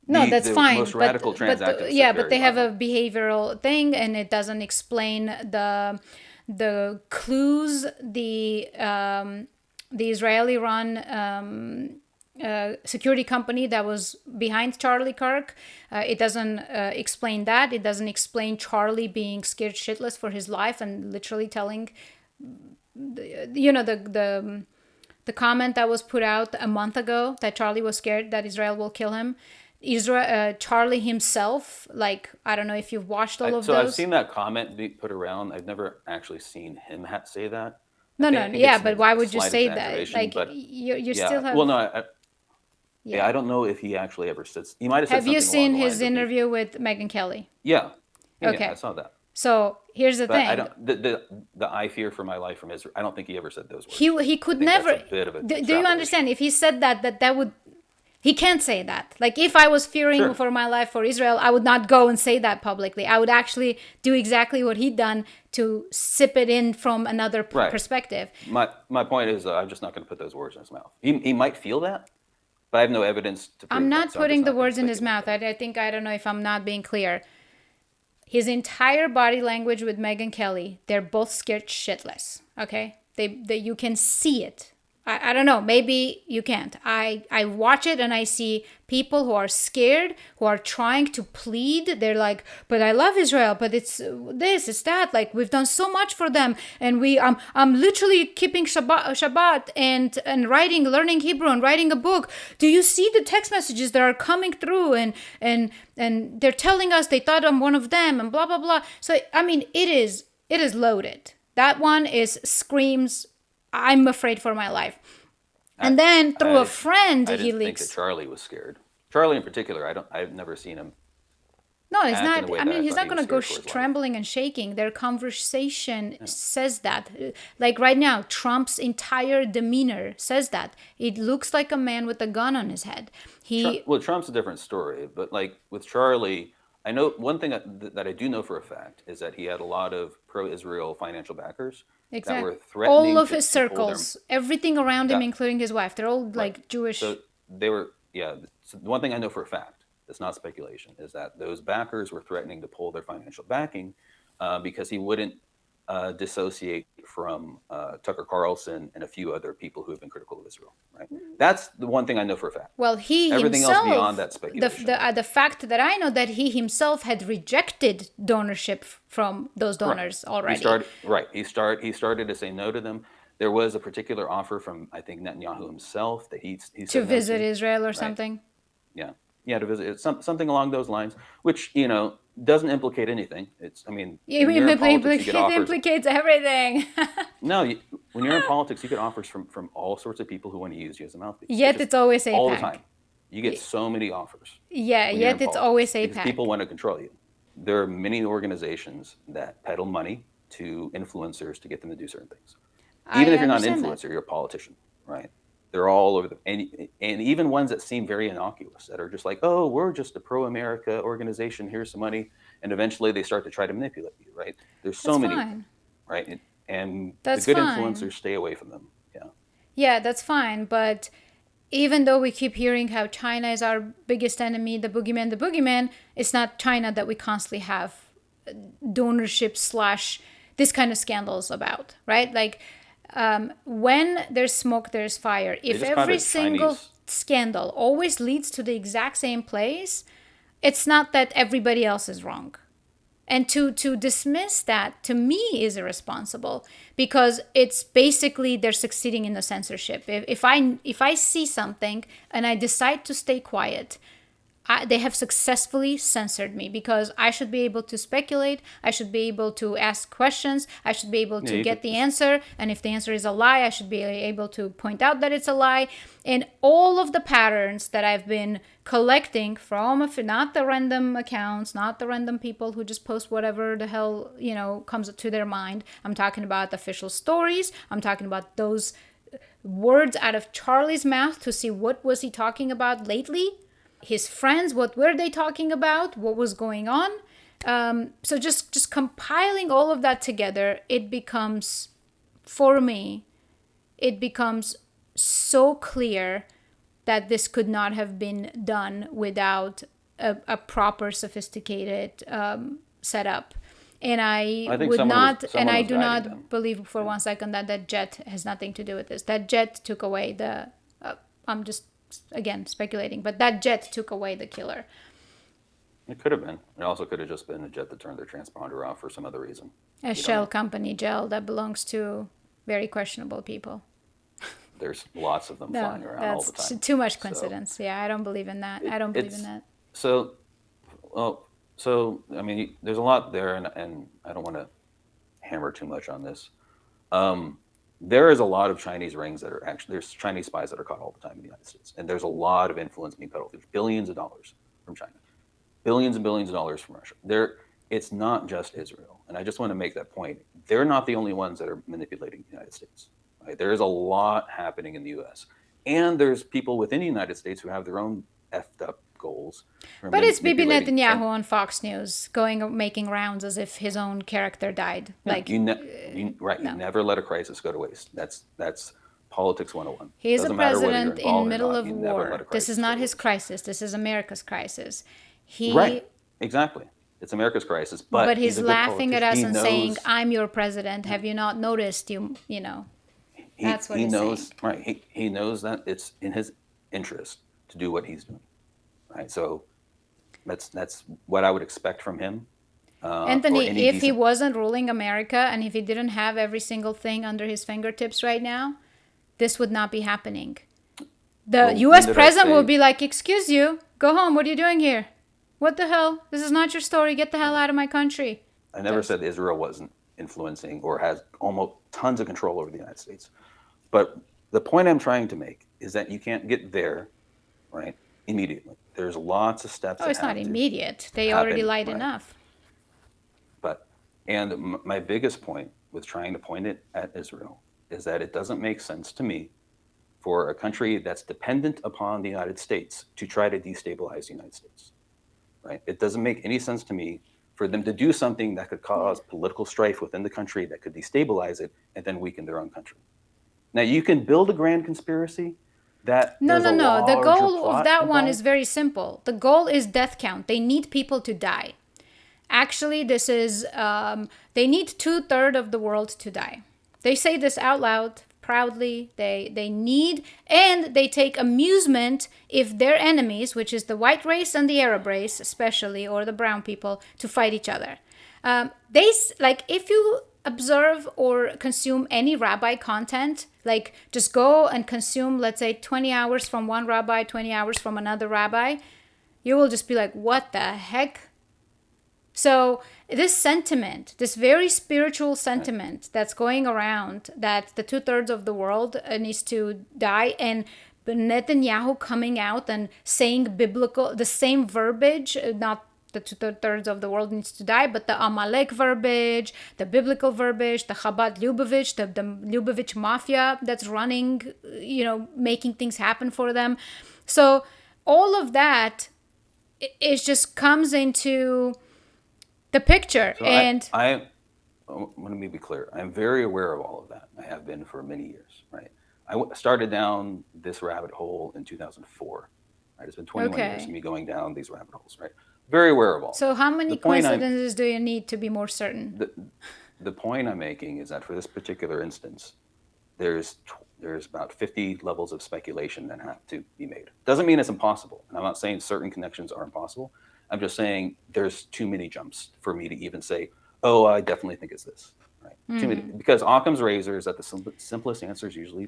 No, that's The fine. most radical transactivists Yeah, are but very they have a violent. behavioral thing, and it doesn't explain the clues the Israeli-run security company that was behind Charlie Kirk. It doesn't explain that. It doesn't explain Charlie being scared shitless for his life and literally telling, the comment that was put out a month ago that Charlie was scared that Israel will kill him. Charlie himself, like, I don't know if you've watched all of So those. I've seen that comment be put around. I've never actually seen him say that. No, I think yeah, it's but why a would you slight say that? exaggeration, Like, but you yeah. still have. Well, no, Yeah. I don't know if he actually ever said. He might have said Have you something along seen the lines his of interview with Megyn Kelly? Yeah, Okay. I saw that. So here's the But thing. I don't. The I fear for my life from Israel. I don't think he ever said those words. He could I think never. That's a bit of a Do you extrapolation. understand? If he said that would. He can't say that. Like, if I was fearing Sure. for my life for Israel, I would not go and say that publicly. I would actually do exactly what he'd done to sip it in from another Right. perspective. My point is, I'm just not going to put those words in his mouth. He might feel that, but I have no evidence to prove I'm that, not so putting just the not gonna words in his speculate mouth. that. I don't know if I'm not being clear. His entire body language with Megyn Kelly, they're both scared shitless. Okay? They you can see it. I don't know, maybe you can't. I watch it and I see people who are scared, who are trying to plead. They're like, but I love Israel, but it's this, it's that. Like, we've done so much for them, and I'm literally keeping Shabbat and writing, learning Hebrew and writing a book. Do you see the text messages that are coming through, and they're telling us they thought I'm one of them, and blah blah blah. So I mean, it is loaded. That one screams, I'm afraid for my life. And then through a friend, I he didn't think leaks. that Charlie was scared. Charlie in particular, I've never seen him. No, he's act in not. a way I that mean, I he's thought not he going to was go scared for his life. trembling and shaking. Their conversation says that. Like right now, Trump's entire demeanor says that. It looks like a man with a gun on his head. Well, Trump's a different story, but like with Charlie, I know one thing that I do know for a fact is that he had a lot of pro-Israel financial backers that were threatening all of to his pull their- circles, everything around him, Yeah. including his wife, they're all like Jewish. So they were, yeah. So the one thing I know for a fact, it's not speculation, is that those backers were threatening to pull their financial backing because he wouldn't dissociate from Tucker Carlson and a few other people who have been critical of Israel. Right. That's the one thing I know for a fact. Well, he Everything himself, else beyond that speculation. the fact that I know that he himself had rejected donorship from those donors already. He started to say no to them. There was a particular offer from, I think, Netanyahu himself that he said to no visit to. Israel or something. Yeah, to visit something along those lines, which doesn't implicate anything. It's, I mean, It when you're in politics, you get offers. implicates everything. No, when you're in politics, you get offers from all sorts of people who want to use you as a mouthpiece. Yet it's always AIPAC. all the time. You get so many offers. Yeah, when you're in yet it's politics, always because AIPAC. people want to control you. There are many organizations that peddle money to influencers to get them to do certain things. Even if you're not an understand influencer, you're a politician, right? They're all over and even ones that seem very innocuous, that are just like, oh, we're just a pro-America organization. Here's some money, and eventually they start to try to manipulate you, right? There's so That's many, fine. right? And That's the good fine. influencers stay away from them. Yeah. Yeah, that's fine. But even though we keep hearing how China is our biggest enemy, the boogeyman, it's not China that we constantly have donorship / this kind of scandals about, right? Like, when there's smoke, there's fire. If just called every it single Chinese. scandal always leads to the exact same place, it's not that everybody else is wrong. And to dismiss that, to me, is irresponsible, because it's basically they're succeeding in the censorship. If I see something and I decide to stay quiet, they have successfully censored me, because I should be able to speculate. I should be able to ask questions. I should be able to get the answer. And if the answer is a lie, I should be able to point out that it's a lie. And all of the patterns that I've been collecting from, not the random accounts, not the random people who just post whatever the hell, comes to their mind. I'm talking about official stories. I'm talking about those words out of Charlie's mouth to see what was he talking about lately. His friends, what were they talking about? What was going on? So just compiling all of that together, for me, it becomes so clear that this could not have been done without a proper, sophisticated setup. And I think someone was I someone was do guiding not them. believe for 1 second that that jet has nothing to do with this. That jet took away the. I'm just again speculating, but that jet took away the killer. It could have been. It also could have just been a jet that turned their transponder off for some other reason. A We don't shell know. company gel that belongs to very questionable people. There's lots of them No, flying around all that's the time. too much So coincidence. Yeah, I don't believe in that. I don't believe in it's that. so well. So I mean, there's a lot there, and I don't want to hammer too much on this. There is a lot of Chinese rings that are actually there's Chinese spies that are caught all the time in the United States, and there's a lot of influence being peddled. There's billions of dollars from China, billions and billions of dollars from Russia. It's not just Israel, and I just want to make that point. They're not the only ones that are manipulating the United States. Right? There is a lot happening in the U.S., and there's people within the United States who have their own effed up goals. Who are But it's Bibi manipulating, Netanyahu and on Fox News making rounds as if his own character died. yeah, Like, you no. never let a crisis go to waste. That's politics 101. He is a Doesn't matter whether you're president in involved or middle not. of You never let war. a This is crisis go not to his waste. crisis. This is America's crisis. He Right. Exactly. It's America's crisis, but but he's he's a good laughing at politician. us He and saying, knows. "I'm your president. Have you not noticed? You know." That's what He he's knows. saying. Right. He knows that it's in his interest to do what he's doing. Right. So that's what I would expect from him, or Anthony, any if he decent. wasn't ruling America and if he didn't have every single thing under his fingertips right now, this would not be happening. The Well, when US did I president will say? be like, "Excuse you, go home. What are you doing here? What the hell? This is not your story. Get the hell out of my country." I never Just, said Israel wasn't influencing or has almost tons of control over the United States. But the point I'm trying to make is that you can't get there, right, immediately. There's lots of steps oh, that it's not have to immediate. They already happen, lied right? enough. But and my biggest point with trying to point it at Israel is that it doesn't make sense to me for a country that's dependent upon the United States to try to destabilize the United States, right? It doesn't make any sense to me for them to do something that could cause political strife within the country that could destabilize it and then weaken their own country. Now, you can build a grand conspiracy that No, there's no, a no. The larger goal of plot that one is involved. very simple. The goal is death count. They need people to die. Actually, this is, they need 2/3 of the world to die. They say this out loud proudly. They need, and they take amusement if their enemies, which is the white race and the Arab race, especially, or the brown people, to fight each other. Like, if you observe or consume any rabbi content, like just go and consume, let's say, 20 hours from one rabbi, 20 hours from another rabbi, you will just be like, what the heck? So this sentiment, this very spiritual sentiment that's going around, that the 2/3 of the world needs to die, and Netanyahu coming out and saying the same verbiage, not the 2/3 of the world needs to die, but the Amalek verbiage, the biblical verbiage, the Chabad Lubavitch, the Lubavitch mafia that's running, making things happen for them. So all of that, it just comes into the picture. So And I let me be clear. I'm very aware of all of that. I have been for many years, right? Started down this rabbit hole in 2004. Right? It's been 21 years of okay. me going down these rabbit holes, right? Very aware of all So that. how The many point I'm coincidences do you need to be more certain? the, the point I'm making is that for this particular instance, there's about 50 levels of speculation that have to be made. Doesn't mean it's impossible. And I'm not saying certain connections are impossible. I'm just saying there's too many jumps for me to even say, oh, I definitely think it's this. Right? Too many, because Occam's razor is that the simplest answer is usually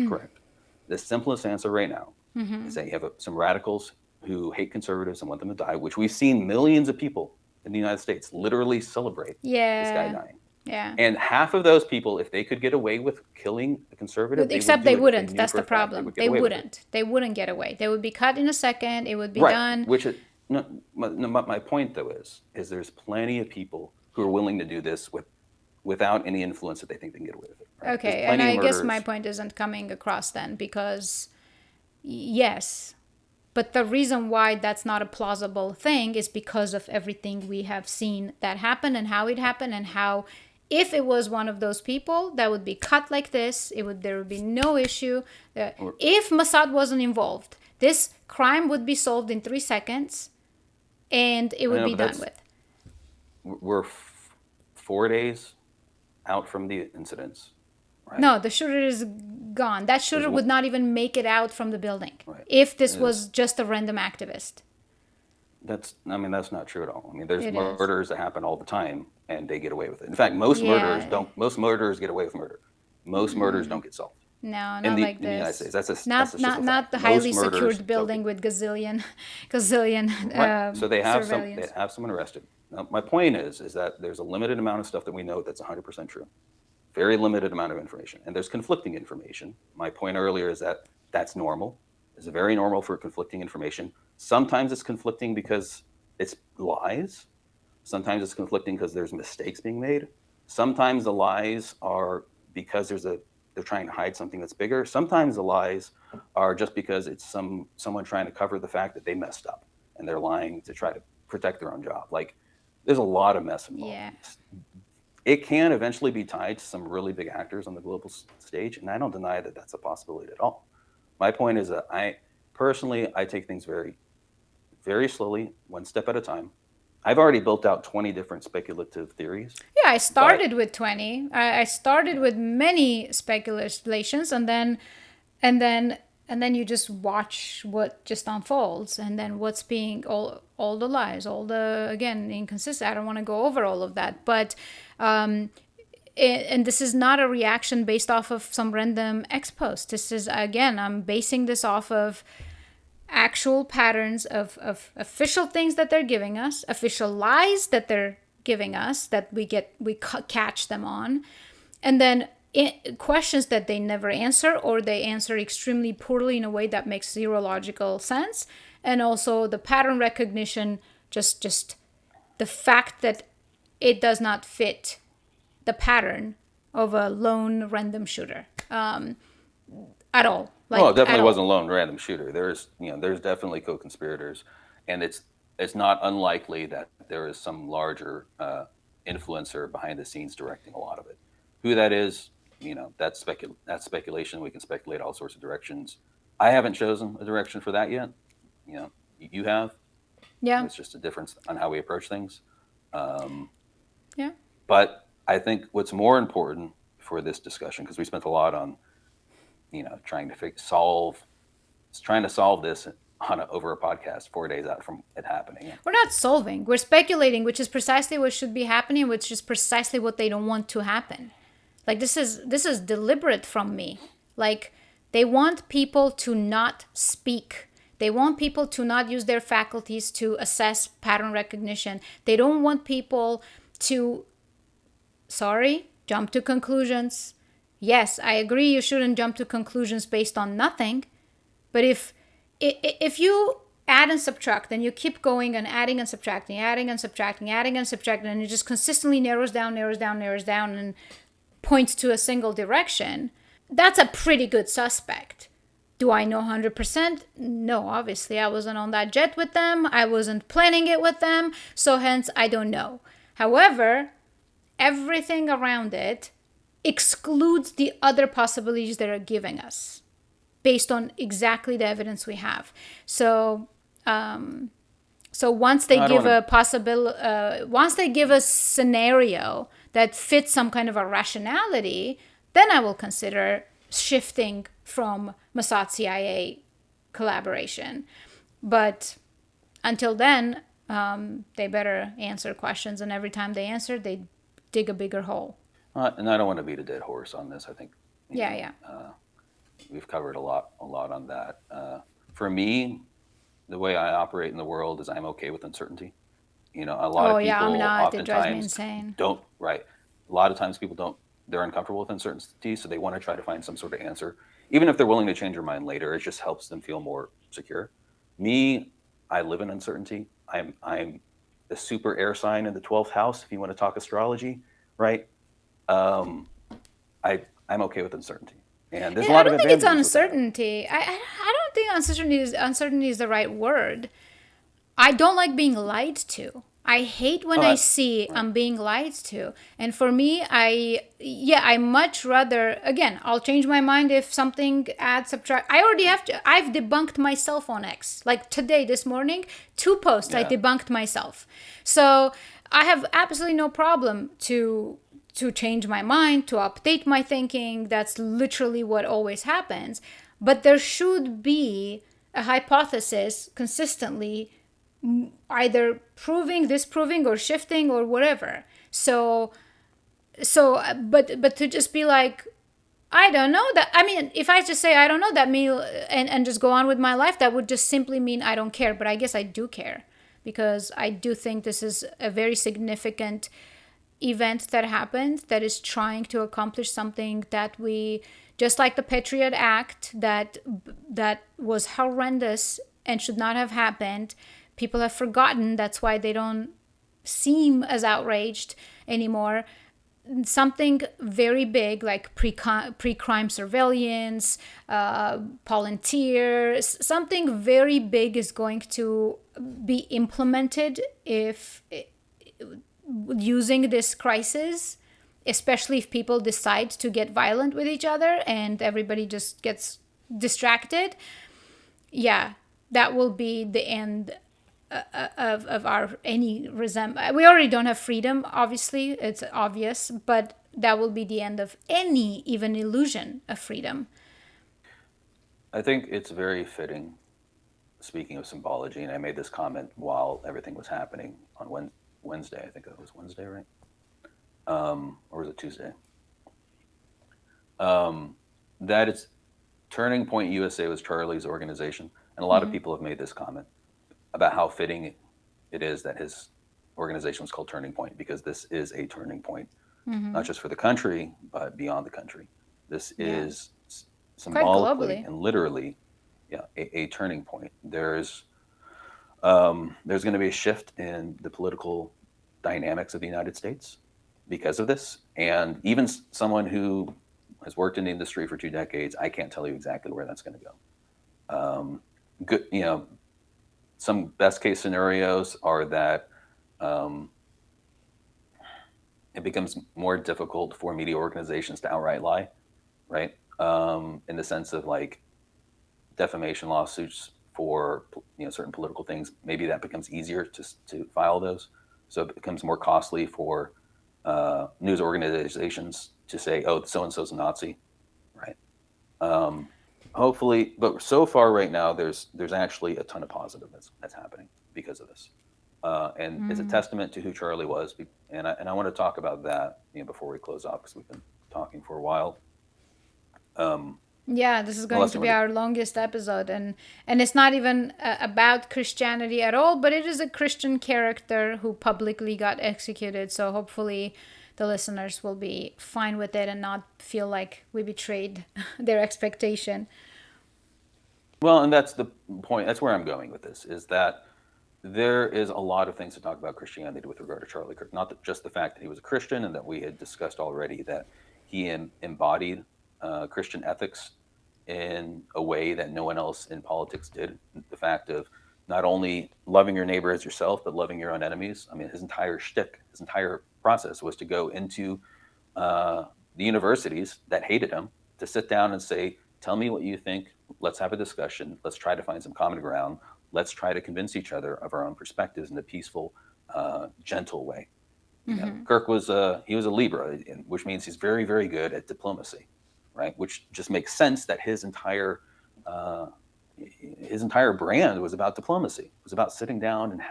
correct. The simplest answer right now is that you have some radicals who hate conservatives and want them to die, which we've seen millions of people in the United States literally celebrate this guy Yeah. dying. Yeah. And half of those people, if they could get away with killing a conservative, Except they they would do it. wouldn't. If they knew That's for the a fact they problem. would get They away with it. wouldn't. They wouldn't get away. They would be cut in a second. It would be Right. done. Which is no, my point though is there's plenty of people who are willing to do this without any influence that they think they can get away with it. Right? Okay. There's And plenty I of guess my murderers. point isn't coming across then, because yes, but the reason why that's not a plausible thing is because of everything we have seen that happen and how it happened and how If it was one of those people, that would be cut like this. There would be no issue. If Mossad wasn't involved, this crime would be solved in 3 seconds, and it would be done with. We're 4 days out from the incidents, right? No, the shooter is gone. That shooter would not even make it out from the building if this was just a random activist. That's not true at all. I mean, there's murders that happen all the time, and they get away with it. In fact, most murderers don't. Most murderers get away with murder. Most murders don't get solved. No, not in the United States. That's not the highly secured building with gazillion. Right. So they have surveillance. someone arrested. Now, my point is that there's a limited amount of stuff that we know that's 100% true. Very limited amount of information, and there's conflicting information. My point earlier is that that's normal. It's very normal for conflicting information. Sometimes it's conflicting because it's lies. Sometimes it's conflicting because there's mistakes being made. Sometimes the lies are because they're trying to hide something that's bigger. Sometimes the lies are just because it's someone trying to cover the fact that they messed up and they're lying to try to protect their own job. Like, there's a lot of mess involved. Yeah. It can eventually be tied to some really big actors on the global stage, and I don't deny that that's a possibility at all. My point is that I take things very, very slowly, one step at a time. I've already built out 20 different speculative theories. Yeah, I started with 20. I started with many speculations, and then you just watch what just unfolds, and then what's being all the lies, all the, again, inconsistent. I don't want to go over all of that, but and this is not a reaction based off of some random ex post. This is, again, I'm basing this off of actual patterns of official things that they're giving us, official lies that they're giving us that we catch them on, and then questions that they never answer, or they answer extremely poorly in a way that makes zero logical sense, and also the pattern recognition, just the fact that it does not fit the pattern of a lone random shooter at all. Well, it definitely wasn't a lone random shooter. There's definitely co-conspirators, and it's not unlikely that there is some larger influencer behind the scenes directing a lot of it. Who that is, that's speculation. We can speculate all sorts of directions. I haven't chosen a direction for that yet. You have. Yeah. It's just a difference on how we approach things. Yeah. But I think what's more important for this discussion, because we spent a lot on, trying to solve this over a podcast 4 days out from it happening. We're not solving. We're speculating, which is precisely what should be happening, which is precisely what they don't want to happen. Like, this is deliberate from me. Like, they want people to not speak. They want people to not use their faculties to assess pattern recognition. They don't want people to, jump to conclusions. Yes, I agree you shouldn't jump to conclusions based on nothing. But if you add and subtract, then you keep going and adding and subtracting, adding and subtracting, adding and subtracting, and it just consistently narrows down, and points to a single direction, that's a pretty good suspect. Do I know 100%? No, obviously. I wasn't on that jet with them. I wasn't planning it with them. So hence, I don't know. However, everything around it excludes the other possibilities that are giving us based on exactly the evidence we have. So once they give a scenario that fits some kind of a rationality, then I will consider shifting from Mossad CIA collaboration. But until then, they better answer questions, and every time they answer, they dig a bigger hole. And I don't want to beat a dead horse on this. I think we've covered a lot on that. For me, the way I operate in the world is I'm okay with uncertainty. A lot of people I'm not. It drives me oftentimes insane. don't. Right. A lot of times people don't. They're uncomfortable with uncertainty, so they want to try to find some sort of answer. Even if they're willing to change their mind later, it just helps them feel more secure. Me, I live in uncertainty. I'm the super air sign in the 12th house, if you want to talk astrology, right? I'm okay with uncertainty. And there's a lot of advantages. I don't think it's uncertainty. I don't think uncertainty is the right word. I don't like being lied to. I hate when Oh, I see right. I'm being lied to. And for me, I much rather, again, I'll change my mind if something adds subtract. I already have to, I've debunked myself on X. Like today, this morning, 2 posts, I Yeah. debunked myself. So I have absolutely no problem to change my mind, to update my thinking. That's literally what always happens. But there should be a hypothesis consistently either proving, disproving, or shifting, or whatever. But to just be like, I don't know that. I mean, if I just say I don't know that mean and just go on with my life, that would just simply mean I don't care. But I guess I do care because I do think this is a very significant event that happened that is trying to accomplish something that we, just like the Patriot Act, that was horrendous and should not have happened. People have forgotten. That's why they don't seem as outraged anymore. Something very big like pre-crime surveillance, volunteers, something very big is going to be implemented if using this crisis, especially if people decide to get violent with each other and everybody just gets distracted. Yeah, that will be the end of our any resentment. We already don't have freedom, obviously, it's obvious, but that will be the end of any even illusion of freedom. I think it's very fitting. Speaking of symbology, and I made this comment while everything was happening on Wednesday. I think it was Wednesday, right? Or was it Tuesday? Um, that it's Turning Point USA was Charlie's organization, and a lot of people have made this comment about how fitting it is that his organization was called Turning Point because this is a turning point, not just for the country but beyond the country. This Yeah, is quite symbolically globally. and literally, yeah, a turning point. There's going to be a shift in the political dynamics of the United States because of this. And even someone who has worked in the industry for 2 decades, I can't tell you exactly where that's going to go. Good, some best case scenarios are that um, it becomes more difficult for media organizations to outright lie, right? In the sense of like defamation lawsuits for certain political things, maybe that becomes easier to file those. So it becomes more costly for news organizations to say, "Oh, so and so's a Nazi," right? Um, Hopefully, but so far right now, there's actually a ton of positive that's happening because of this, and it's a testament to who Charlie was. And I want to talk about that before we close off because we've been talking for a while. Um, Yeah, this is going Unless to you be want to, our longest episode, and it's not even about Christianity at all, but it is a Christian character who publicly got executed. So hopefully, the listeners will be fine with it and not feel like we betrayed their expectation. well, and that's the point. That's where I'm going with this. Is that there is a lot of things to talk about Christianity with regard to Charlie Kirk. Not just the fact that he was a Christian and that we had discussed already that he embodied Christian ethics in a way that no one else in politics did. The fact of not only loving your neighbor as yourself, but loving your own enemies. I mean, his entire shtick, his entire process was to go into uh, the universities that hated him to sit down and say, "Tell me what you think. Let's have a discussion. Let's try to find some common ground. Let's try to convince each other of our own perspectives in a peaceful, gentle way." Kirk was he was a Libra, which means he's very, very good at diplomacy, right? Which just makes sense that uh, his entire brand was about diplomacy. It was about sitting down and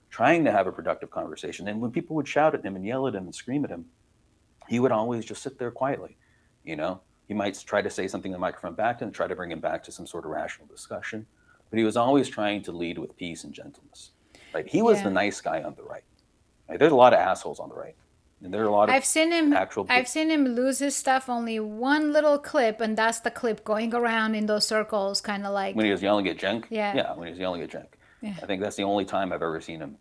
trying to have a productive conversation. And when people would shout at him and yell at him and scream at him, he would always just sit there quietly. You know, he might try to say something in the microphone back to him, try to bring him back to some sort of rational discussion, but he was always trying to lead with peace and gentleness. Right? He was the Yeah. nice guy on the right. Right? There's a lot of assholes on the right, and there are a lot of I've seen him actual. I've seen him lose his stuff only one little clip, and that's the clip going around in those circles, kind of When he like, was yelling at Jenk, yeah. yeah, when he was yelling at Jenk, Yeah. I think that's the only time I've ever seen him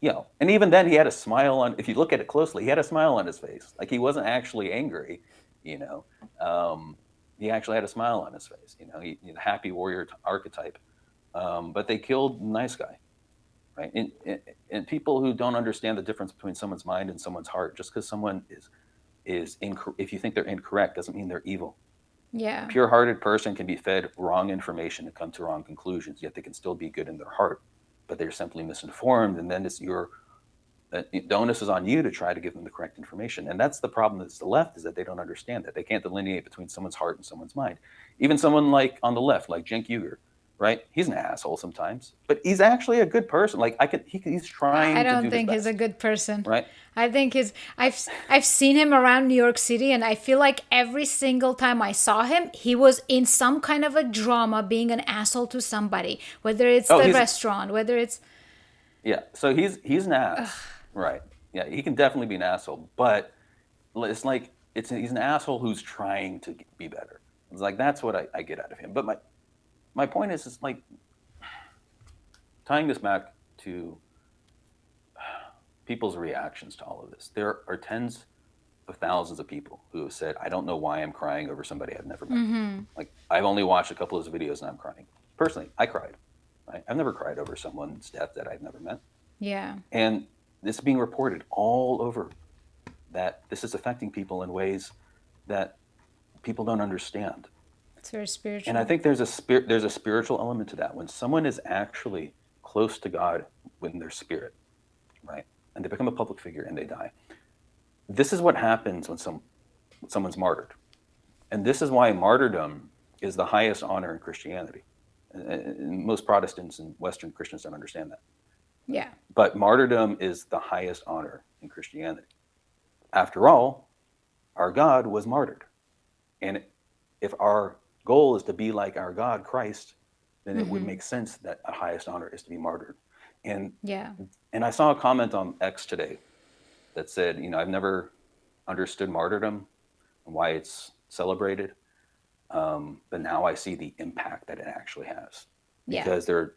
yell. And even then, he had a smile on. If you look at it closely, he had a smile on his face, like he wasn't actually angry. You know, um, he actually had a smile on his face. The happy warrior archetype. But they killed the nice guy, right? And people who don't understand the difference between someone's mind and someone's heart, just because someone if you think they're incorrect, doesn't mean they're evil. A Yeah. pure-hearted person can be fed wrong information and come to wrong conclusions, yet they can still be good in their heart, but they're simply misinformed, and then the onus is on you to try to give them the correct information. And that's the problem that's the left, is that they don't understand that. They can't delineate between someone's heart and someone's mind. Even someone like on the left, like Cenk Uygur, right? He's an asshole sometimes, but he's actually a good person. Like he's I trying to don't do his think he's a best, good person. right? I think I've seen him around New York City, and I feel like every single time I saw him, he was in some kind of a drama being an asshole to somebody, whether it's Oh, the he's restaurant, whether it's yeah. So he's an ass, right? Yeah, he can definitely be an asshole, but it's like he's an asshole who's trying to be better. It's like that's what I get out of him. But my point is like tying this back to people's reactions to all of this. There are tens of thousands of people who have said, I don't know why I'm crying over somebody I've never met. Like, I've only watched a couple of his videos and I'm crying. Personally, I cried. Right? I've never cried over someone's death that I've never met. yeah. And this is being reported all over, that this is affecting people in ways that people don't understand. It's very spiritual. And I think there's a spiritual element to that. When someone is actually close to God in their spirit, right? And they become a public figure and they die. This is what happens when someone's martyred. And this is why martyrdom is the highest honor in Christianity. And most Protestants and Western Christians don't understand that. Yeah. But martyrdom is the highest honor in Christianity. After all, our God was martyred. And if our goal is to be like our God, Christ, then it would make sense that the highest honor is to be martyred. And Yeah. and I saw a comment on X today that said, I've never understood martyrdom and why it's celebrated, but now I see the impact that it actually has. Yeah. Because there are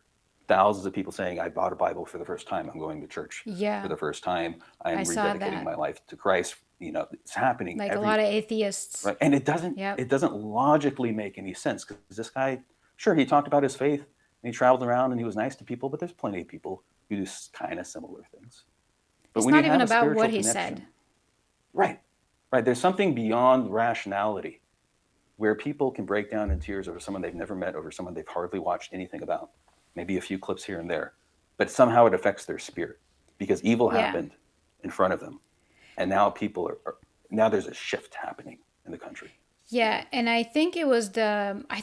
thousands of people saying, I bought a Bible for the first time. I'm going to church Yeah. for the first time. I am I saw rededicating that. my life to Christ. It's happening. Like a lot of atheists. Right. And it doesn't Yep. it doesn't logically make any sense, because this guy, sure, he talked about his faith and he traveled around and he was nice to people, but there's plenty of people who do kind of similar things. But It's when not you even have a about spiritual what he connection- said. Right. Right. There's something beyond rationality where people can break down in tears over someone they've never met, over someone they've hardly watched anything about, maybe a few clips here and there, but somehow it affects their spirit because evil Yeah. happened in front of them. And now now there's a shift happening in the country. Yeah, and I think it was I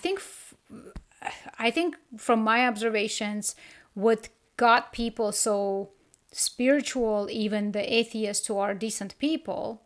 think from my observations, what got people so spiritual, even the atheists who are decent people,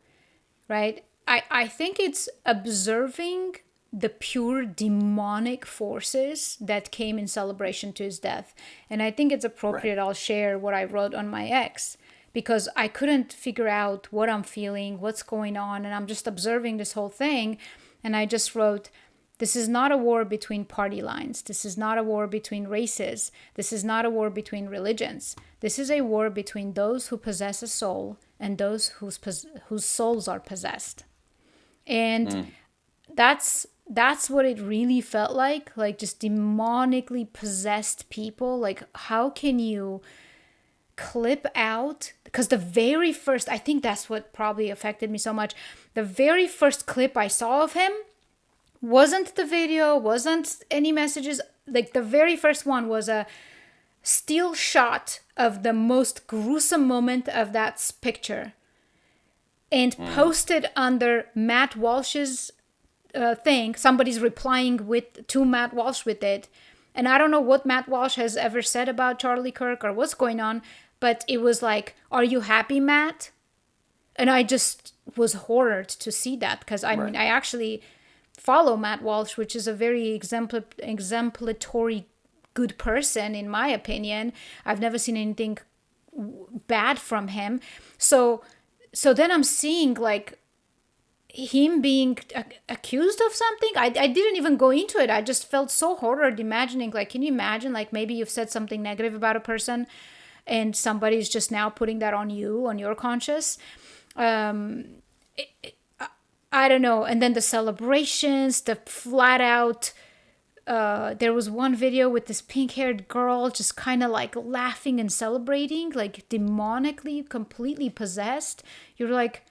right? I think it's observing the pure demonic forces that came in celebration to his death. And I think it's appropriate I'll share what I wrote on my ex, because I couldn't figure out what I'm feeling, what's going on, and I'm just observing this whole thing. And I just wrote, this is not a war between party lines. This is not a war between races. This is not a war between religions. This is a war between those who possess a soul and those whose souls are possessed. And that's what it really felt like just demonically possessed people. Like, how can you clip out, because the very first, I think that's what probably affected me so much, the very first clip I saw of him wasn't the video, wasn't any messages. Like, the very first one was a still shot of the most gruesome moment of that picture, and posted under Matt Walsh's thing. Somebody's replying to Matt Walsh with it. And I don't know what Matt Walsh has ever said about Charlie Kirk or what's going on, but it was like, are you happy, Matt? And I just was horrored to see that, because I mean, I actually follow Matt Walsh, which is a very exemplary good person, in my opinion. I've never seen anything bad from him. So then I'm seeing like him being accused of something. I didn't even go into it. I just felt so horrid imagining, like, can you imagine, like, maybe you've said something negative about a person and somebody's just now putting that on you, on your conscience. I don't know. And then the celebrations, the flat out there was one video with this pink-haired girl just kind of like laughing and celebrating, like demonically, completely possessed. You're like,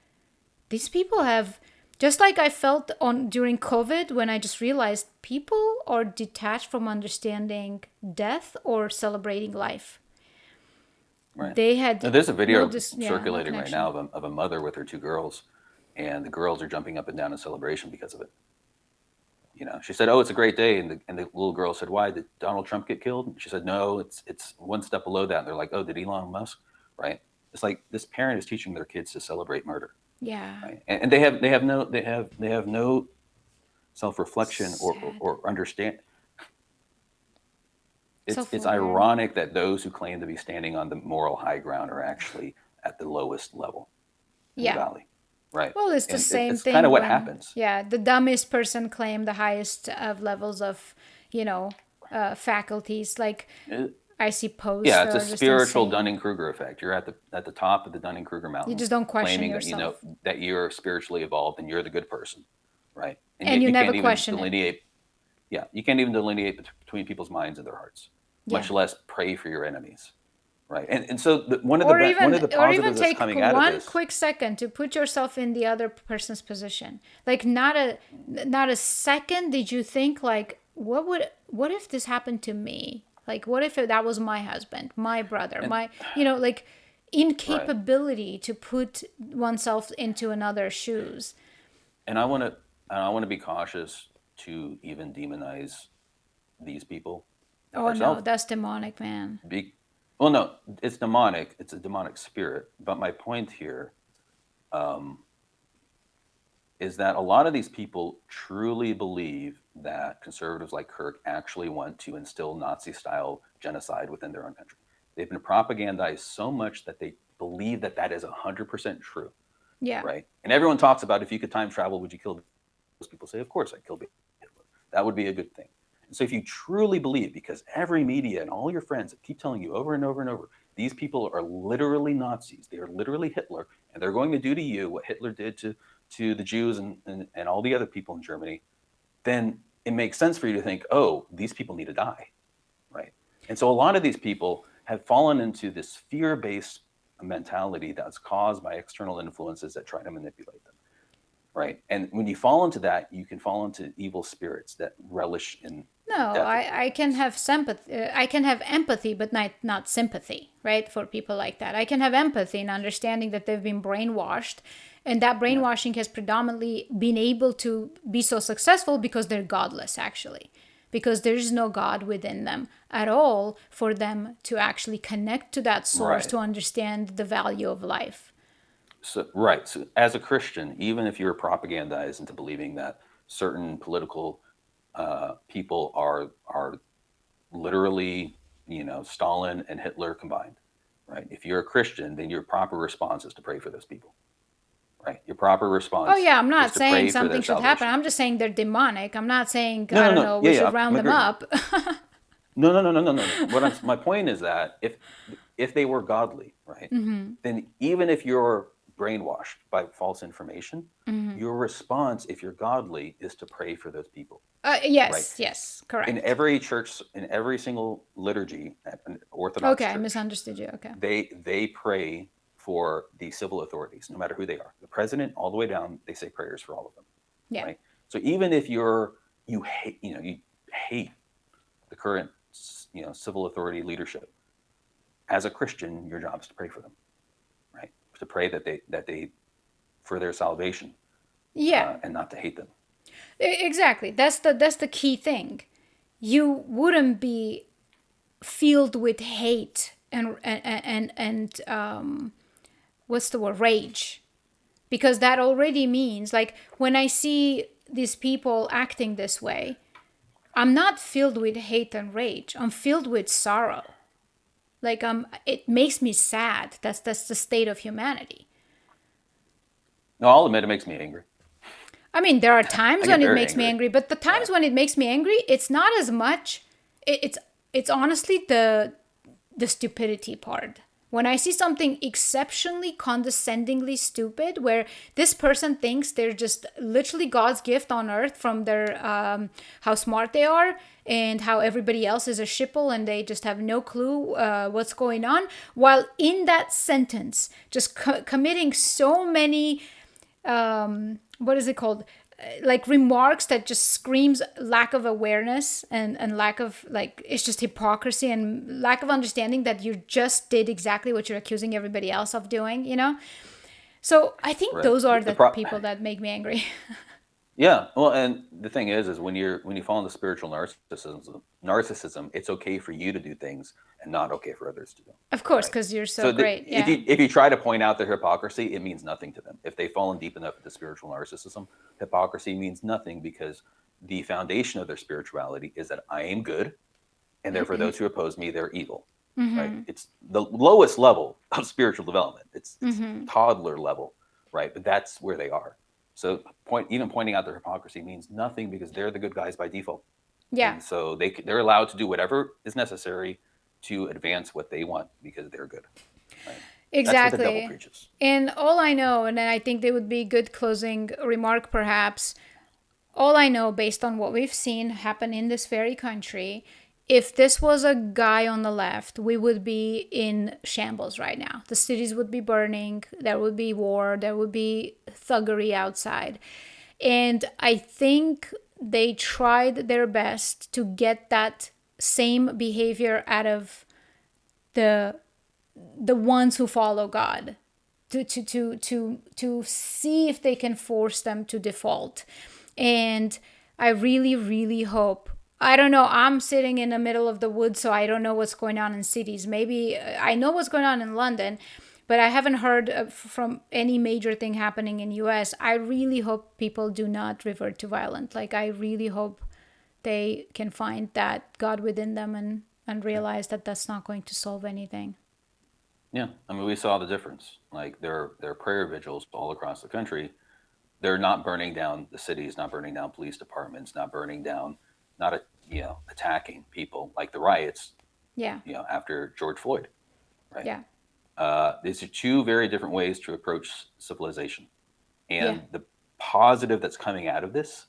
these people have, just like I felt on during COVID when I just realized people are detached from understanding death or celebrating life. Right. They had Now, there's a video no circulating right connection. now of a mother with her two girls, and the girls are jumping up and down in celebration because of it. She said, "Oh, it's a great day," and the little girl said, "Why did Donald Trump get killed?" And she said, "No, it's one step below that." And they're like, "Oh, did Elon Musk?" Right? It's like this parent is teaching their kids to celebrate murder, Yeah. right? And they have no self reflection or, Sad. or understand. It's Self-aware. ironic that those who claim to be standing on the moral high ground are actually at the lowest level in the Yeah. valley, right? Well, it's the And same it's kind thing of what when, happens. yeah, the dumbest person claim the highest of levels of, faculties. Like, It- I see posts yeah, that it's a are just spiritual insane. Dunning-Kruger effect. You're at the top of the Dunning-Kruger You mountain, just don't question claiming that yourself. that you're spiritually evolved and you're the good person, right? And And yet you you never can't even question it. delineate. Yeah, you can't even delineate between people's minds and their hearts, Yeah. much less pray for your enemies, right? And so one of Or one even of the or even positives that's take coming out of one this. quick second to put yourself in the other person's position. Like not a second did you think like what if this happened to me? Like what if that was my husband, my brother, And my like right. incapability to put oneself into another's shoes. And I want to be cautious to even demonize these people Oh no, ourselves. that's demonic, man. Be, well, no, it's demonic. It's a demonic spirit. But my point here is that a lot of these people truly believe that conservatives like Kirk actually want to instill Nazi-style genocide within their own country. They've been propagandized so much that they believe that that is 100% true, Yeah. right? And everyone talks about if you could time travel, would you kill those people? Say, of course, I'd kill Hitler. That would be a good thing. And so if you truly believe, because every media and all your friends keep telling you over and over and over, these people are literally Nazis, they are literally Hitler, and they're going to do to you what Hitler did to the Jews and all the other people in Germany, then it makes sense for you to think, oh, these people need to die, right? And so a lot of these people have fallen into this fear-based mentality that's caused by external influences that try to manipulate them, right? And when you fall into that, you can fall into evil spirits that relish in No, death of I people. can have sympathy. I can have empathy, but not sympathy, right? For people like that, I can have empathy and understanding that they've been brainwashed, and that Yeah. brainwashing has predominantly been able to be so successful because they're godless, actually, because there is no God within them at all for them to actually connect to that source Right. to understand the value of life. So, right. So, as a Christian, even if you're propagandized into believing that certain political people are literally, Stalin and Hitler combined, right? If you're a Christian, then your proper response is to pray for those people, right? Your proper Oh response yeah, I'm is not to saying pray for their something should happen. salvation. I'm just saying they're demonic. I'm not saying No, I no, don't no. know, Yeah, we should yeah. round I'm them agreeing. up. No, no, no, no, no, no, no. My point is that if they were godly, right, then even if you're brainwashed by false information, your response, if you're godly, is to pray for those people, right? Yes, yes, In correct. every church, in every single liturgy at an Orthodox Okay, I church, misunderstood you. Okay. they pray for the civil authorities, no matter who they are, the president all the way down. They say prayers for all of them, Yeah. right? So even if you hate, you hate the current, civil authority leadership, as a Christian, your job is to pray for them, right? To pray that they for their salvation, Yeah. and not to hate them. Exactly. That's the key thing. You wouldn't be filled with hate and what's the word, rage, because that already means, like, when I see these people acting this way, I'm not filled with hate and rage. I'm filled with sorrow. Like, it makes me sad. That's the state of humanity. No, I'll admit it makes me angry. I mean, there are I times get when it very makes me angry. angry, but the Yeah. times when it makes me angry, it's not as much. It's honestly the stupidity part. When I see something exceptionally condescendingly stupid, where this person thinks they're just literally God's gift on earth from their how smart they are and how everybody else is a shipple and they just have no clue what's going on, while in that sentence just committing so many what is it called, like remarks that just screams lack of awareness and lack of, like, it's just hypocrisy and lack of understanding that you just did exactly what you're accusing everybody else of doing, you know. So I think Right. those are The the pro- people that make me angry. Yeah, well, and the thing is when you fall into spiritual narcissism, it's okay for you to do things and not okay for others to do. Of course, Right. because you're so So great. if Yeah. you try to point out their hypocrisy, it means nothing to them. If they've fallen deep enough into spiritual narcissism, hypocrisy means nothing because the foundation of their spirituality is that I am good, and therefore those who oppose me, they're evil. Right? It's the lowest level of spiritual development. It's toddler level, right? But that's where they are. So even pointing out their hypocrisy means nothing because they're the good guys by default, Yeah. and so they're allowed to do whatever is necessary to advance what they want because they're good. Right? That's what the devil Exactly. preaches. And all I know, and then I think they would be a good closing remark perhaps, all I know based on what we've seen happen in this very country, if this was a guy on the left, we would be in shambles right now. The cities would be burning, there would be war, there would be thuggery outside. And I think they tried their best to get that same behavior out of the ones who follow God, to see if they can force them to default. And I really, really hope. I don't know. I'm sitting in the middle of the woods, so I don't know what's going on in cities. Maybe I know what's going on in London, but I haven't heard from any major thing happening in US. I really hope people do not revert to violence. Like, I really hope they can find that God within them and realize that that's not going to solve anything. Yeah, I mean, we saw the difference. Like their prayer vigils all across the country, they're not burning down the cities, not burning down police departments, not burning down, not attacking people like the riots, Yeah. after George Floyd, right? Yeah. These are two very different ways to approach civilization, Yeah. and the positive that's coming out of this,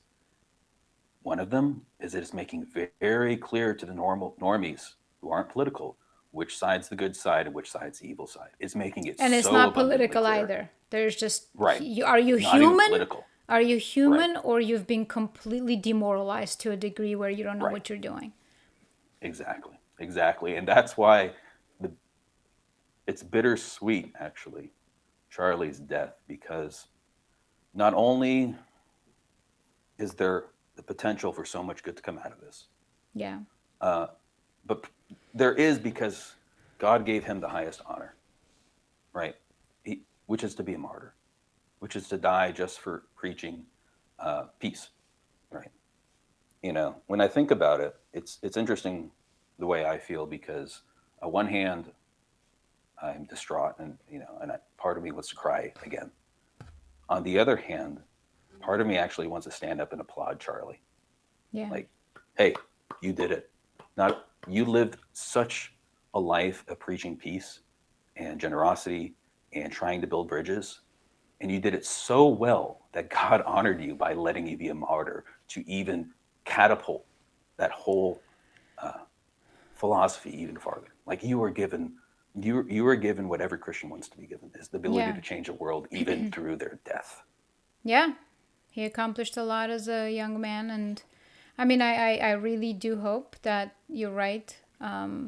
one of them is that it's making very clear to the normies who aren't political which side's the good side and which side's the evil side. It's making it And it's so not abundantly political clear. either. There's just, Right. are you Not even human? political. Are you Right. human, or you've been completely demoralized to a degree where you don't know Right. what you're doing? Exactly. Exactly. And that's why it's bittersweet, actually, Charlie's death, because not only is there the potential for so much good to come out of this, Yeah. but there is, because God gave him the highest honor, right? Which is to be a martyr, which is to die just for preaching peace, right? When I think about it, it's interesting the way I feel, because on one hand, I'm distraught, and part of me wants to cry again. On the other hand, part of me actually wants to stand up and applaud Charlie. Yeah. Like, hey, you did it. Not you lived such a life of preaching peace and generosity and trying to build bridges, and you did it so well that God honored you by letting you be a martyr to even catapult that whole philosophy even farther. Like, you were given what every Christian wants to be given, is the ability Yeah. to change a world even through their death. Yeah. He accomplished a lot as a young man. And I mean, I really do hope that you're right.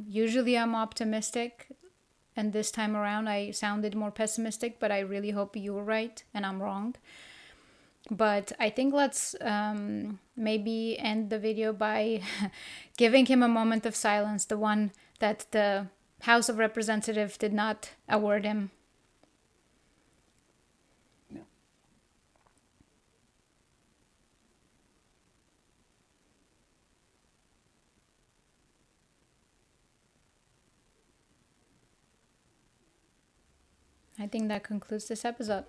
Usually I'm optimistic. And this time around, I sounded more pessimistic, but I really hope you were right and I'm wrong. But I think let's maybe end the video by giving him a moment of silence, the one that the House of Representatives did not award him. Yeah. I think that concludes this episode.